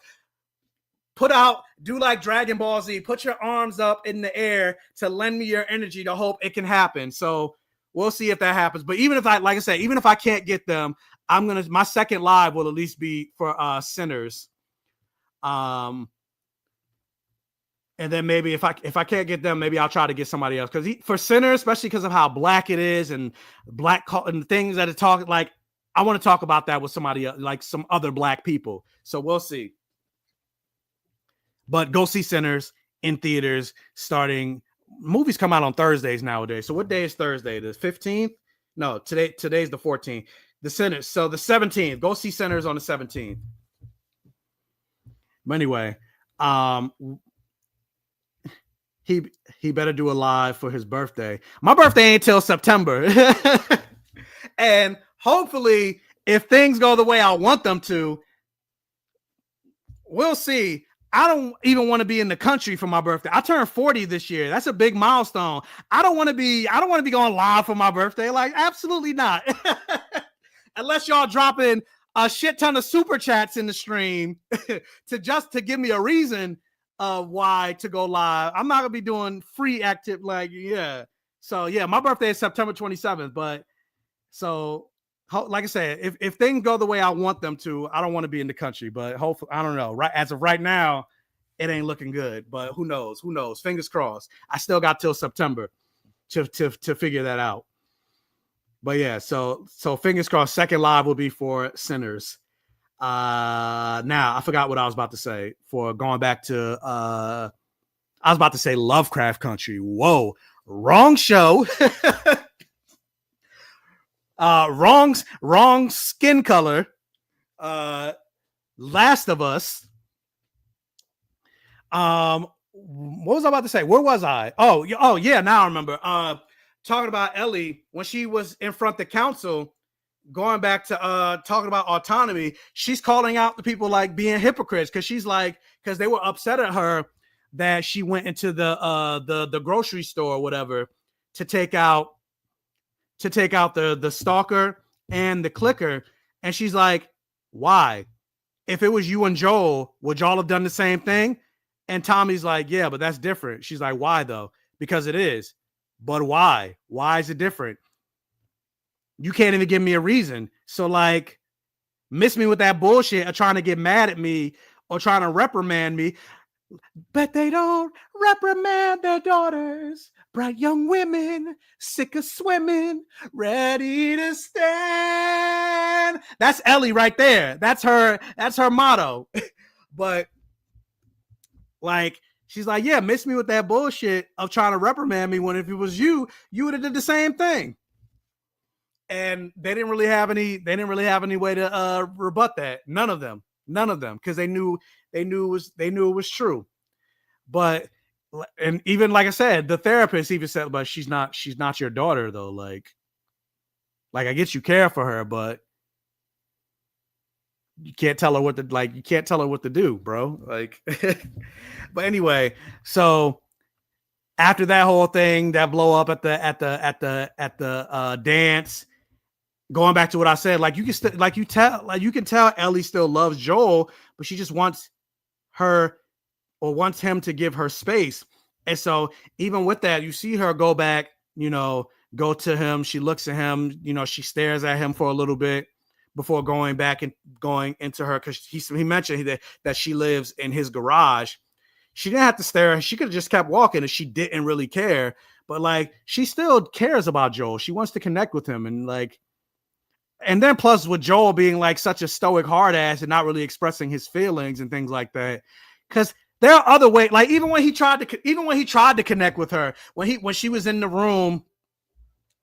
Do like Dragon Ball Z, put your arms up in the air to lend me your energy to hope it can happen. So we'll see if that happens. But even if I can't get them, my second live will at least be for Sinners. And then maybe if I can't get them, maybe I'll try to get somebody else. Because for Sinners, especially because of how black it is and and things that it talk like, I want to talk about that with somebody else, like some other black people. So we'll see. But go see Sinners in theaters starting. Movies come out on Thursdays nowadays. So what day is Thursday? The 15th? No, today's the 14th. The Sinners. So the 17th. Go see Sinners on the 17th. But anyway, he better do a live for his birthday. My birthday ain't till September. And hopefully, if things go the way I want them to, we'll see. I don't even want to be in the country for my birthday. I turned 40 this year. That's a big milestone. I don't want to be going live for my birthday. Like, absolutely not. Unless y'all dropping a shit ton of super chats in the stream to give me a reason of why to go live. I'm not gonna be doing free active, So yeah, my birthday is September 27th. But so like I said, if things go the way I want them to, I don't want to be in the country, but hopefully, I don't know. Right as of right now, it ain't looking good. But who knows? Fingers crossed. I still got till September to figure that out. But yeah, so fingers crossed. Second live will be for Sinners. Now I forgot what I was about to say. For going back to, I was about to say Lovecraft Country. Whoa, wrong show. Wrong skin color. Last of Us. What was I about to say? Where was I? Oh yeah, now I remember. Talking about Ellie when she was in front of the council, going back to talking about autonomy. She's calling out the people like being hypocrites because they were upset at her that she went into the grocery store or whatever to take out the stalker and the clicker. And she's like, why? If it was you and Joel, would y'all have done the same thing? And Tommy's like, yeah, but that's different. She's like, why though? Because it is. But why? Why is it different? You can't even give me a reason. So like, miss me with that bullshit of trying to get mad at me or trying to reprimand me. But they don't reprimand their daughters. Bright young women, sick of swimming, ready to stand. That's Ellie right there. That's her motto. But like, she's like, yeah, miss me with that bullshit of trying to reprimand me when if it was you, you would have did the same thing. And they didn't really have any way to rebut that. None of them, because they knew it was true. But and even like I said, the therapist even said, but she's not your daughter though. Like I get you care for her, but you can't tell her what to like. You can't tell her what to do, bro. Like, but anyway, so after that whole thing, that blow up at the dance, going back to what I said, like you can you can tell Ellie still loves Joel, but she just wants her or wants him to give her space. And so even with that, you see her go back, go to him. She looks at him, she stares at him for a little bit before going back and going into her, because he mentioned that she lives in his garage. She didn't have to stare. She could have just kept walking if she didn't really care. But like, she still cares about Joel. She wants to connect with him. And then plus with Joel being like such a stoic hard ass and not really expressing his feelings and things like that. Because there are other ways, like even when he tried to connect with her, when she was in the room,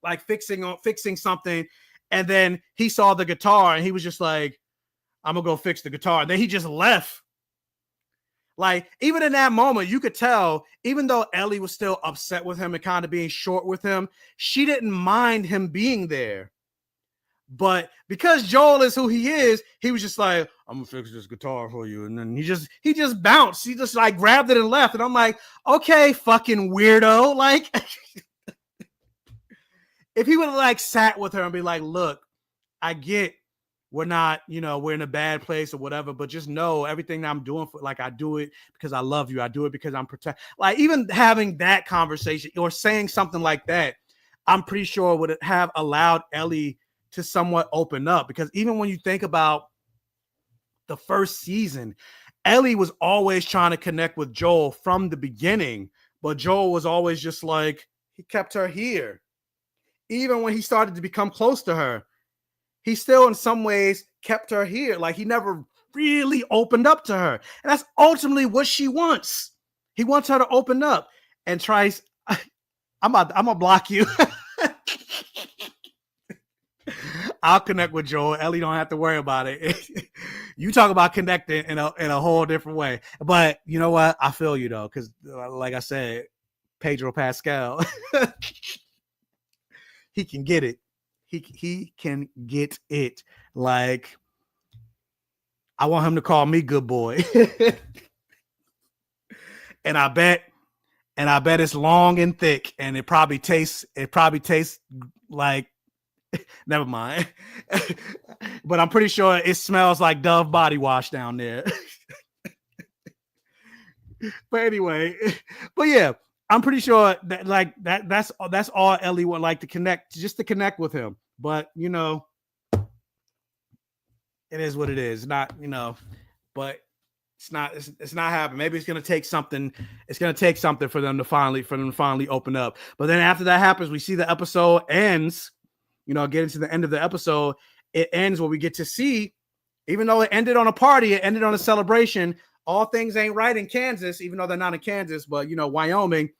like fixing something, and then he saw the guitar and he was just like, I'm gonna go fix the guitar. And then he just left. Like, even in that moment, you could tell, even though Ellie was still upset with him and kind of being short with him, she didn't mind him being there. But because Joel is who he is, he was just like, I'm gonna fix this guitar for you. And then he just bounced. He just like grabbed it and left. And I'm like, okay, fucking weirdo. Like, if he would have like sat with her and be like, look, I get we're not, we're in a bad place or whatever, but just know everything that I'm doing I do it because I love you. I do it because I'm protected. Like, even having that conversation or saying something like that, I'm pretty sure would have allowed Ellie to somewhat open up, because even when you think about the first season, Ellie was always trying to connect with Joel from the beginning, but Joel was always just like, he kept her here. Even when he started to become close to her, he still in some ways kept her here. Like, he never really opened up to her. And that's ultimately what she wants. He wants her to open up and tries. I'm gonna block you. I'll connect with Joel. Ellie don't have to worry about it. You talk about connecting in a whole different way. But you know what? I feel you though, because like I said, Pedro Pascal, he can get it. He can get it. Like, I want him to call me good boy. and I bet it's long and thick, and it probably tastes like, never mind. But I'm pretty sure it smells like Dove body wash down there. But anyway, but yeah, I'm pretty sure that like that's all Ellie would like to connect with him. But it is what it is. Not, but it's not happening. Maybe it's gonna take something. It's gonna take something for them to finally open up. But then after that happens, we see the episode ends. Getting to the end of the episode, it ends where we get to see, even though it ended on a party, it ended on a celebration. All things ain't right in Kansas, even though they're not in Kansas, but Wyoming,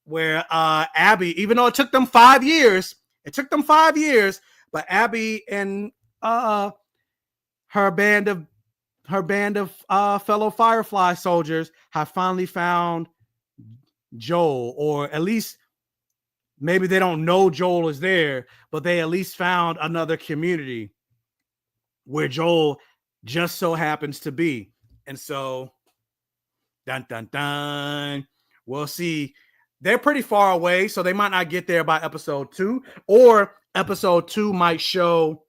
where Abby, even though it took them 5 years, but Abby and her band of fellow Firefly soldiers have finally found Joel, or at least maybe they don't know Joel is there, but they at least found another community where Joel just so happens to be. And so, dun, dun, dun, we'll see. They're pretty far away, so they might not get there by episode 2, or episode 2 might show,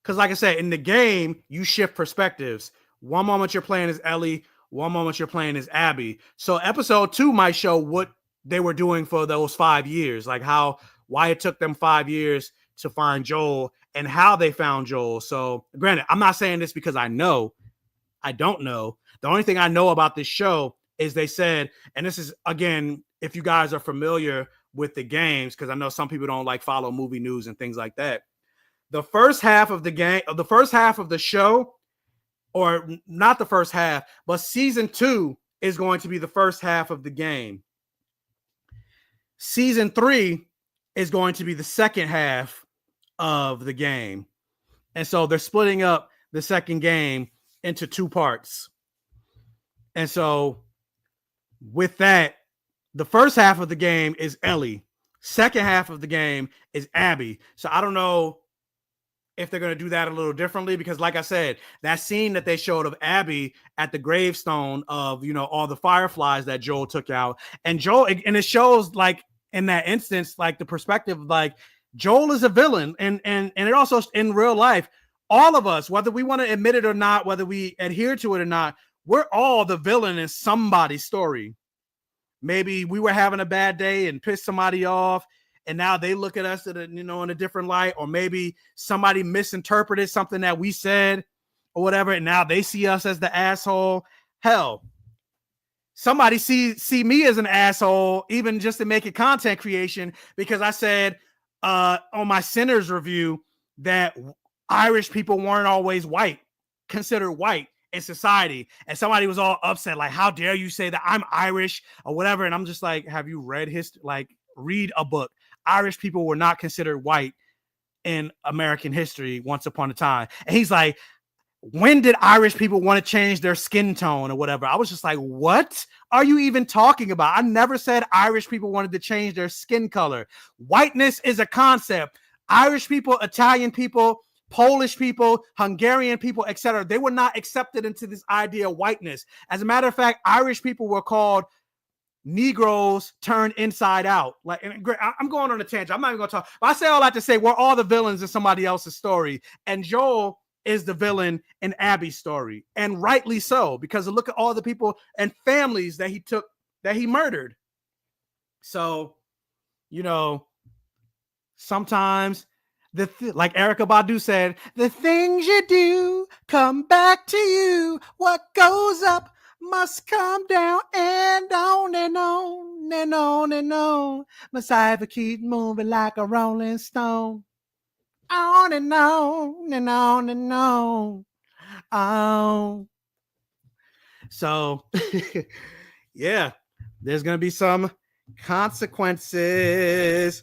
because like I said, in the game, you shift perspectives. One moment you're playing as Ellie, one moment you're playing as Abby. So episode 2 might show what they were doing for those 5 years, like why it took them 5 years to find Joel and how they found Joel. So granted, I'm not saying this because I don't know. The only thing I know about this show is they said, and this is, again, if you guys are familiar with the games, because I know some people don't like follow movie news and things like that. The first half of the show, or not the first half, but season 2 is going to be the first half of the game. Season 3 is going to be the second half of the game. And so they're splitting up the second game into 2 parts. And so with that, the first half of the game is Ellie. Second half of the game is Abby. So I don't know if they're going to do that a little differently, because like I said, that scene that they showed of Abby at the gravestone of, you know, all the fireflies that Joel took out, and it shows like in that instance, like the perspective, like Joel is a villain, and it also in real life, all of us, whether we want to admit it or not, whether we adhere to it or not, we're all the villain in somebody's story. Maybe we were having a bad day and pissed somebody off, and now they look at us in a different light, or maybe somebody misinterpreted something that we said or whatever, and now they see us as the asshole. Hell, somebody see me as an asshole, even just to make it content creation, because I said on my Sinners review that Irish people weren't always considered white in society, and somebody was all upset, like, how dare you say that I'm Irish or whatever. And I'm just like, have you read history? Like, read a book. Irish people were not considered white in American history once upon a time. And he's like, when did Irish people want to change their skin tone or whatever? I was just like, what are you even talking about? I never said Irish people wanted to change their skin color. Whiteness is a concept. Irish people, Italian people, Polish people, Hungarian people, etc. They were not accepted into this idea of whiteness. As a matter of fact, Irish people were called Negroes turned inside out. Like, I'm going on a tangent. I'm not even going to talk. But I say all that to say we're all the villains in somebody else's story. And Joel is the villain in Abby's story. And rightly so, because look at all the people and families that he murdered. So, sometimes like Erykah Badu said, the things you do come back to you. What goes up must come down, and on and on and on and on. Must I ever keep moving like a rolling stone? On and on and on and on. Oh. So, yeah, there's going to be some consequences,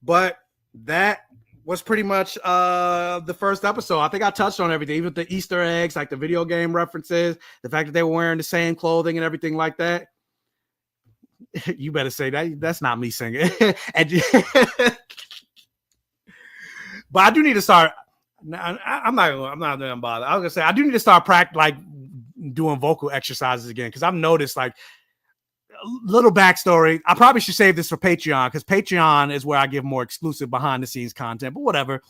but that was pretty much the first episode. I think I touched on everything, even the Easter eggs, like the video game references, the fact that they were wearing the same clothing and everything like that. You better say that. That's not me singing. But I do need to start. I'm not gonna bother. I was gonna say I do need to start doing vocal exercises again, because I've noticed, like, little backstory. I probably should save this for Patreon, because Patreon is where I give more exclusive behind the scenes content, but whatever.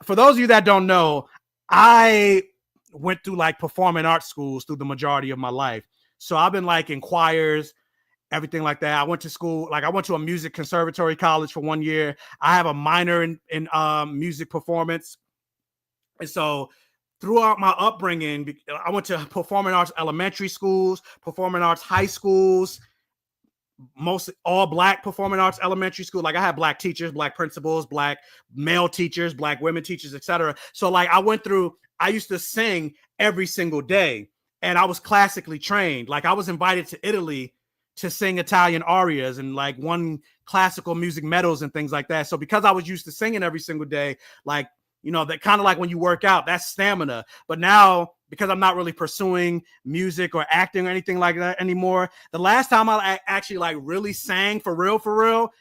For those of you that don't know, I went through like performing arts schools through the majority of my life. So I've been like in choirs, everything like that. I went to school, like I went to a music conservatory college for 1 year. I have a minor in music performance. And so throughout my upbringing, I went to performing arts elementary schools, performing arts high schools, mostly all Black performing arts elementary school. Like I had Black teachers, Black principals, Black male teachers, Black women teachers, etc. So like I used to sing every single day, and I was classically trained. Like I was invited to Italy to sing Italian arias and like won classical music medals and things like that. So because I was used to singing every single day, like, that kind of like when you work out, that's stamina. But now, because I'm not really pursuing music or acting or anything like that anymore, the last time I actually like really sang for real,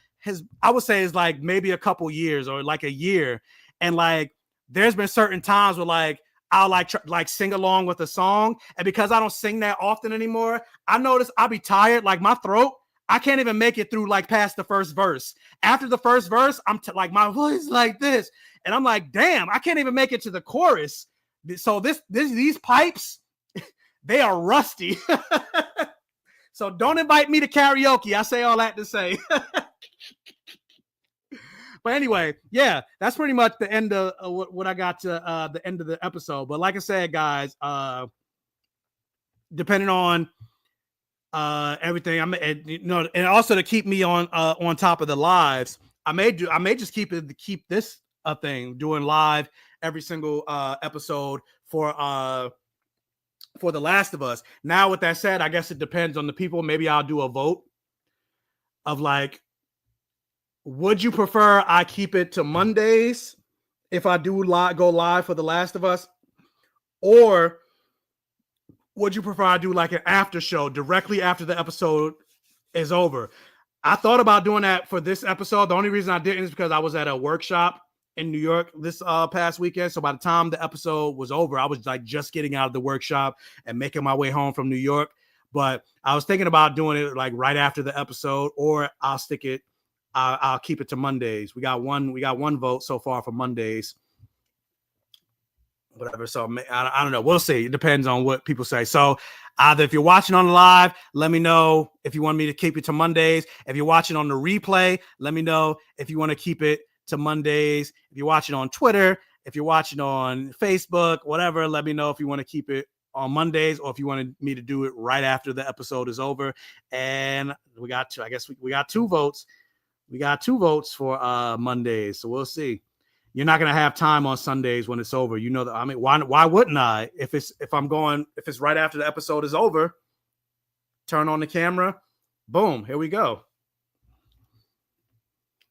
I would say is like maybe a couple years or like a year. And like, there's been certain times where like, I'll like sing along with a song. And because I don't sing that often anymore, I notice I'll be tired. Like my throat, I can't even make it through like past the first verse. After the first verse, I'm like my voice like this. And I'm like, damn, I can't even make it to the chorus. So these pipes, they are rusty. So don't invite me to karaoke. I say all that to say. But anyway, yeah, that's pretty much the end of what I got to the end of the episode. But like I said, guys, depending on everything, and also to keep me on top of the lives, I may just keep this a thing, doing live every single episode for The Last of Us. Now, with that said, I guess it depends on the people. Maybe I'll do a vote of like, would you prefer I keep it to Mondays if I do go live for The Last of Us, or would you prefer I do like an after show directly after the episode is over? I thought about doing that for this episode. The only reason I didn't is because I was at a workshop in New York this past weekend. So by the time the episode was over, I was like just getting out of the workshop and making my way home from New York. But I was thinking about doing it like right after the episode, or I'll stick it. I'll keep it to Mondays. We got one vote so far for Mondays. Whatever. So I don't know. We'll see. It depends on what people say. So either if you're watching on the live, let me know if you want me to keep it to Mondays. If you're watching on the replay, let me know if you want to keep it to Mondays. If you're watching on Twitter, if you're watching on Facebook, whatever, let me know if you want to keep it on Mondays or if you wanted me to do it right after the episode is over. And we got two. I guess we got 2 votes. We got 2 votes for Mondays. So we'll see. You're not gonna have time on Sundays when it's over. You know that. I mean, why wouldn't I? If it's right after the episode is over, turn on the camera, boom, here we go.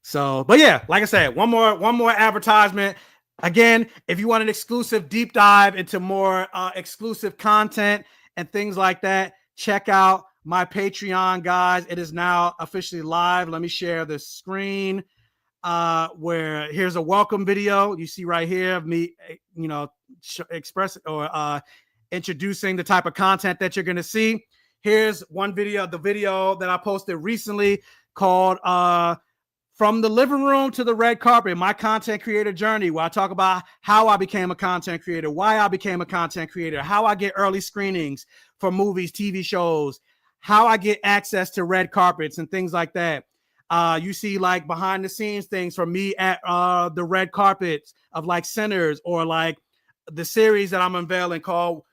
So, but yeah, like I said, one more advertisement. Again, if you want an exclusive deep dive into more exclusive content and things like that, check out my Patreon, guys. It is now officially live. Let me share the screen. Where here's a welcome video you see right here of me, expressing or introducing the type of content that you're going to see. Here's one video, the video that I posted recently called From the Living Room to the Red Carpet, My Content Creator Journey, where I talk about how I became a content creator, why I became a content creator, how I get early screenings for movies, TV shows, how I get access to red carpets and things like that. You see like behind the scenes things from me at the red carpets of like Sinners, or like the series that I'm unveiling called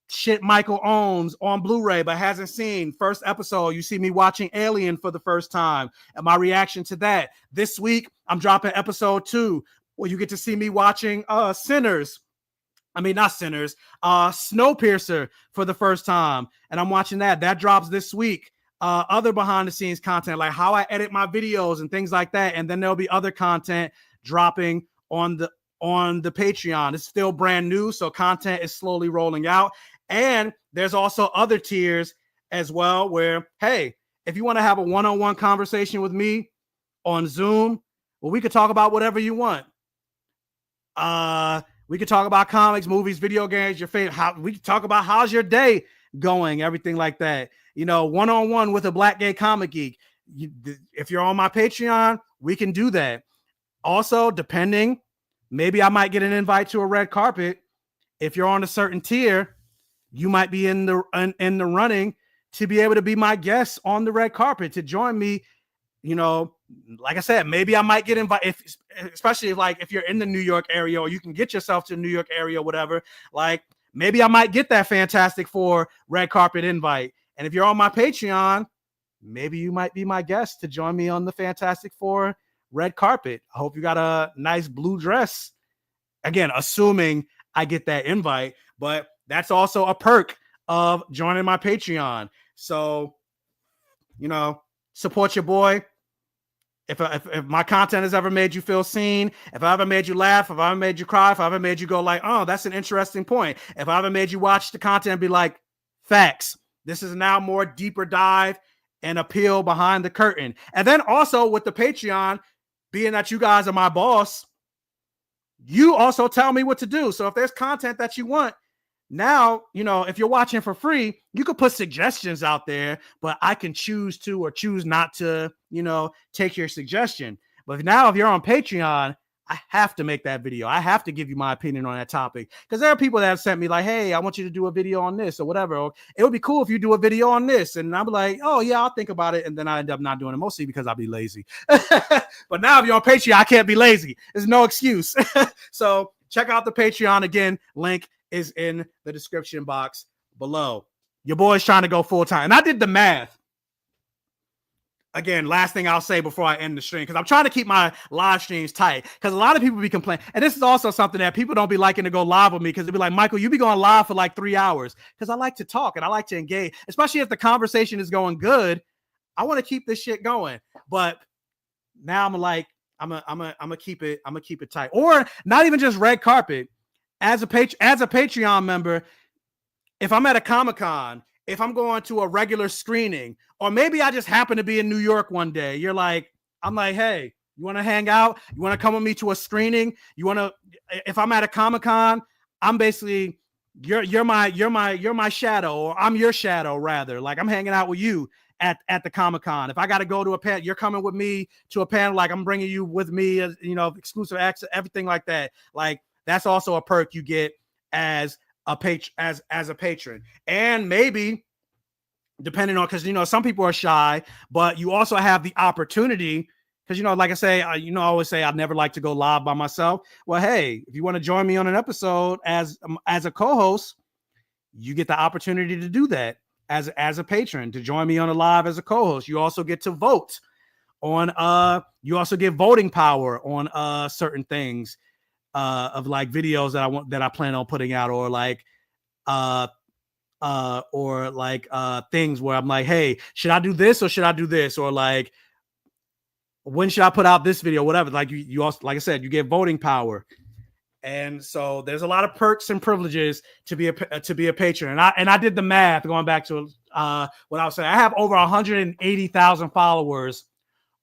Shit Michael Owns on Blu-ray but hasn't seen. First episode, you see me watching Alien for the first time and my reaction to that. This week, I'm dropping episode 2 where you get to see me watching Sinners. I mean, not Sinners, Snowpiercer for the first time. And I'm watching that. That drops this week. Other behind the scenes content, like how I edit my videos and things like that. And then there'll be other content dropping on the Patreon. It's still brand new, so content is slowly rolling out. And there's also other tiers as well where, hey, if you want to have a one-on-one conversation with me on Zoom, well, we could talk about whatever you want. We could talk about comics, movies, video games, your favorite. We could talk about how's your day going, everything like that. One-on-one with a Black Gay Comic Geek. If you're on my Patreon, we can do that. Also, depending, maybe I might get an invite to a red carpet. If you're on a certain tier, you might be in the running to be able to be my guest on the red carpet, to join me. Like I said, maybe I might get invited, especially if you're in the New York area, or you can get yourself to the New York area, whatever. Like maybe I might get that Fantastic Four red carpet invite. And if you're on my Patreon, maybe you might be my guest to join me on the Fantastic Four red carpet. I hope you got a nice blue dress. Again, assuming I get that invite, but that's also a perk of joining my Patreon. So, support your boy. If my content has ever made you feel seen, if I ever made you laugh, if I ever made you cry, if I ever made you go like, oh, that's an interesting point. If I ever made you watch the content and be like, facts. This is now more deeper dive and appeal behind the curtain. And then also with the Patreon, being that you guys are my boss, you also tell me what to do. So if there's content that you want, now, if you're watching for free, you could put suggestions out there, but I can choose to or choose not to, take your suggestion. But now if you're on Patreon, I have to make that video. I have to give you my opinion on that topic, because there are people that have sent me like, hey, I want you to do a video on this or whatever. Or, it would be cool if you do a video on this. And I'm like, oh yeah, I'll think about it. And then I end up not doing it, mostly because I'll be lazy. But now if you're on Patreon, I can't be lazy. There's no excuse. So check out the Patreon. Again, link is in the description box below. Your boy's trying to go full time. And I did the math. Again, last thing I'll say before I end the stream, because I'm trying to keep my live streams tight, because a lot of people be complaining. And this is also something that people don't be liking to go live with me, because they'll be like, Michael, you be going live for like 3 hours, because I like to talk and I like to engage, especially if the conversation is going good. I want to keep this shit going. But now I'm like, I'm gonna keep it tight. Or not even just red carpet. As a Patreon member, if I'm at a Comic-Con, if I'm going to a regular screening, or maybe I just happen to be in New York one day, I'm like, hey, you want to hang out? You want to come with me to a screening? If I'm at a Comic-Con, I'm basically, you're my shadow, or I'm your shadow rather. Like I'm hanging out with you at the Comic-Con. If I got to go to a panel, you're coming with me to a panel. Like I'm bringing you with me, as exclusive access, everything like that. Like that's also a perk you get as a patron. And maybe depending on, because some people are shy, but you also have the opportunity, because like I say, I always say I'd never like to go live by myself. Well, hey, if you want to join me on an episode as a co-host, you get the opportunity to do that as a patron, to join me on a live as a co-host. You also get to vote on you also get voting power on certain things of like videos that I plan on putting out, or like things where I'm like, hey, should I do this or should I do this, or like when should I put out this video, whatever. Like you also, like I said, you get voting power. And so there's a lot of perks and privileges to be a patron. And I did the math going back to what I was saying. I have over 180,000 followers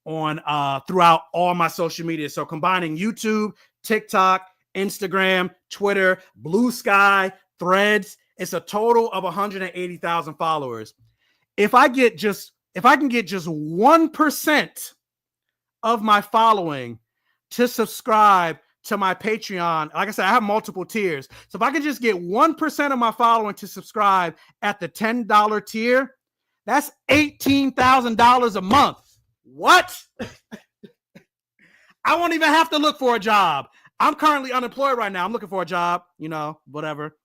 on throughout all my social media. So combining YouTube, TikTok, Instagram, Twitter, Blue Sky, Threads, it's a total of 180,000 followers. If I can get just 1% of my following to subscribe to my Patreon, like I said, I have multiple tiers. So if I can just get 1% of my following to subscribe at the $10 tier, that's $18,000 a month. What? I won't even have to look for a job. I'm currently unemployed right now. I'm looking for a job, whatever,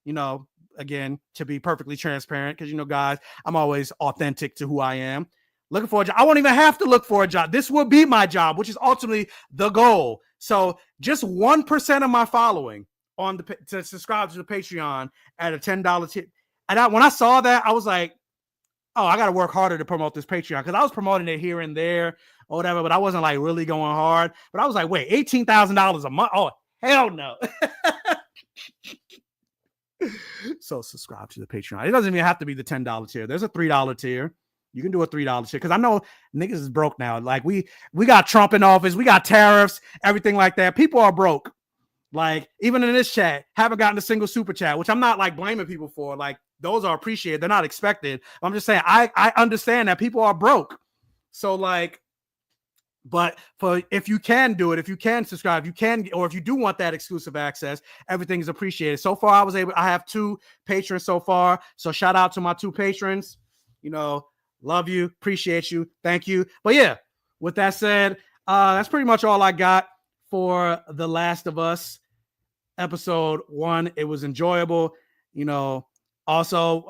again, to be perfectly transparent, because, guys, I'm always authentic to who I am. Looking for a job. I won't even have to look for a job. This will be my job, which is ultimately the goal. So just 1% of my following to subscribe to the Patreon at a $10 tip. And when I saw that, I was like, oh, I got to work harder to promote this Patreon, because I was promoting it here and there or whatever, but I wasn't like really going hard. But I was like, wait, $18,000 a month? Oh, hell no. So subscribe to the Patreon. It doesn't even have to be the $10 tier. There's a $3 tier. You can do a $3 tier, because I know niggas is broke now. Like we got Trump in office, we got tariffs, everything like that. People are broke. Like even in this chat, haven't gotten a single super chat, which I'm not like blaming people for. Like those are appreciated. They're not expected. I'm just saying I understand that people are broke. So like, but if you can do it, if you can subscribe, or if you do want that exclusive access, everything is appreciated. So far, I have 2 patrons so far. So shout out to my 2 patrons. Love you, appreciate you, thank you. But yeah, with that said, that's pretty much all I got for The Last of Us episode 1. It was enjoyable. Also,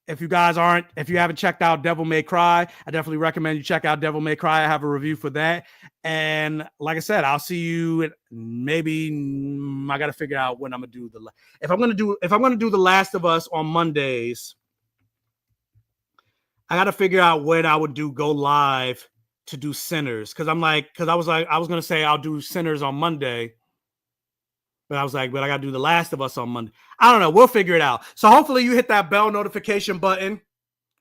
if you haven't checked out Devil May Cry, I definitely recommend you check out Devil May Cry. I have a review for that. And like I said, I'll see you maybe I got to figure out when I'm going to do if I'm going to do The Last of Us on Mondays, I got to figure out when I would go live to do Sinners. Because I was going to say I'll do Sinners on Monday. But I was like, but I got to do The Last of Us on Monday. I don't know. We'll figure it out. So hopefully you hit that bell notification button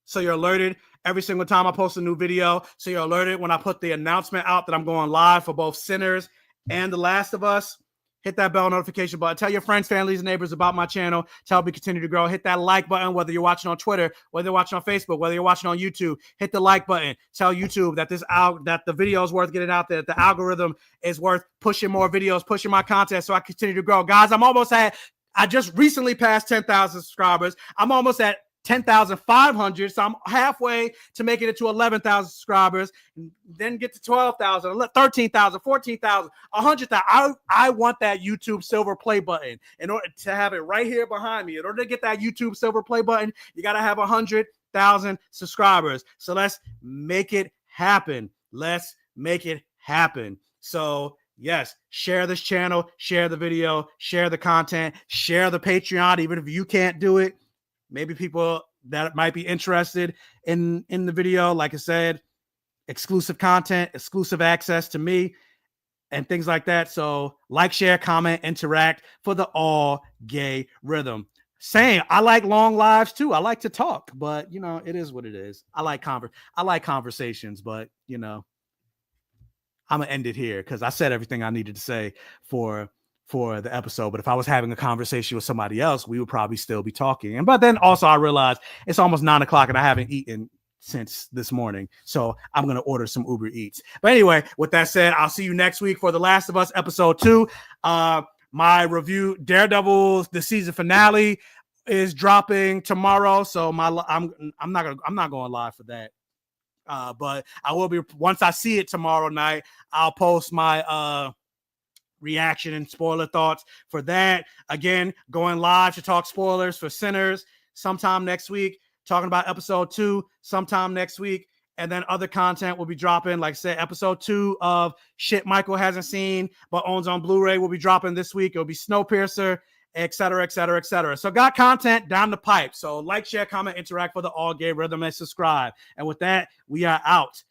so you're alerted every single time I post a new video. So you're alerted when I put the announcement out that I'm going live for both Sinners and The Last of Us. Hit that bell notification button. Tell your friends, families, and neighbors about my channel. Tell me continue to grow. Hit that like button, whether you're watching on Twitter, whether you're watching on Facebook, whether you're watching on YouTube. Hit the like button. Tell YouTube that that the video is worth getting out there. That the algorithm is worth pushing more videos, pushing my content, so I continue to grow. Guys, I just recently passed 10,000 subscribers. I'm almost at 10,500. So I'm halfway to making it to 11,000 subscribers, and then get to 12,000, 13,000, 14,000, 100,000. I want that YouTube silver play button. In order to have it right here behind me, in order to get that YouTube silver play button, you got to have 100,000 subscribers. So let's make it happen. Let's make it happen. So yes, share this channel, share the video, share the content, share the Patreon, even if you can't do it. Maybe people that might be interested in the video, like I said, exclusive content, exclusive access to me, and things like that. So like, share, comment, interact for the all gay rhythm. Same. I like long lives too. I like to talk, but it is what it is. I like conversations, but I'm gonna end it here because I said everything I needed to say for the episode. But if I was having a conversation with somebody else, we would probably still be talking. But then also I realized it's almost 9 o'clock and I haven't eaten since this morning, so I'm gonna order some Uber Eats. But anyway, with that said, I'll see you next week for The Last of Us episode 2. My review, Daredevil, the season finale, is dropping tomorrow. So I'm not going live for that. But I will be, once I see it tomorrow night, I'll post my reaction and spoiler thoughts for that. Again, going live to talk spoilers for Sinners sometime next week, talking about episode 2 sometime next week. And then other content will be dropping. Like I said, episode 2 of shit Michael hasn't seen but owns on Blu-ray will be dropping this week. It'll be Snowpiercer, etc., etc., etc. So got content down the pipe. So like, share, comment, interact for the all gay rhythm, and subscribe. And with that, we are out.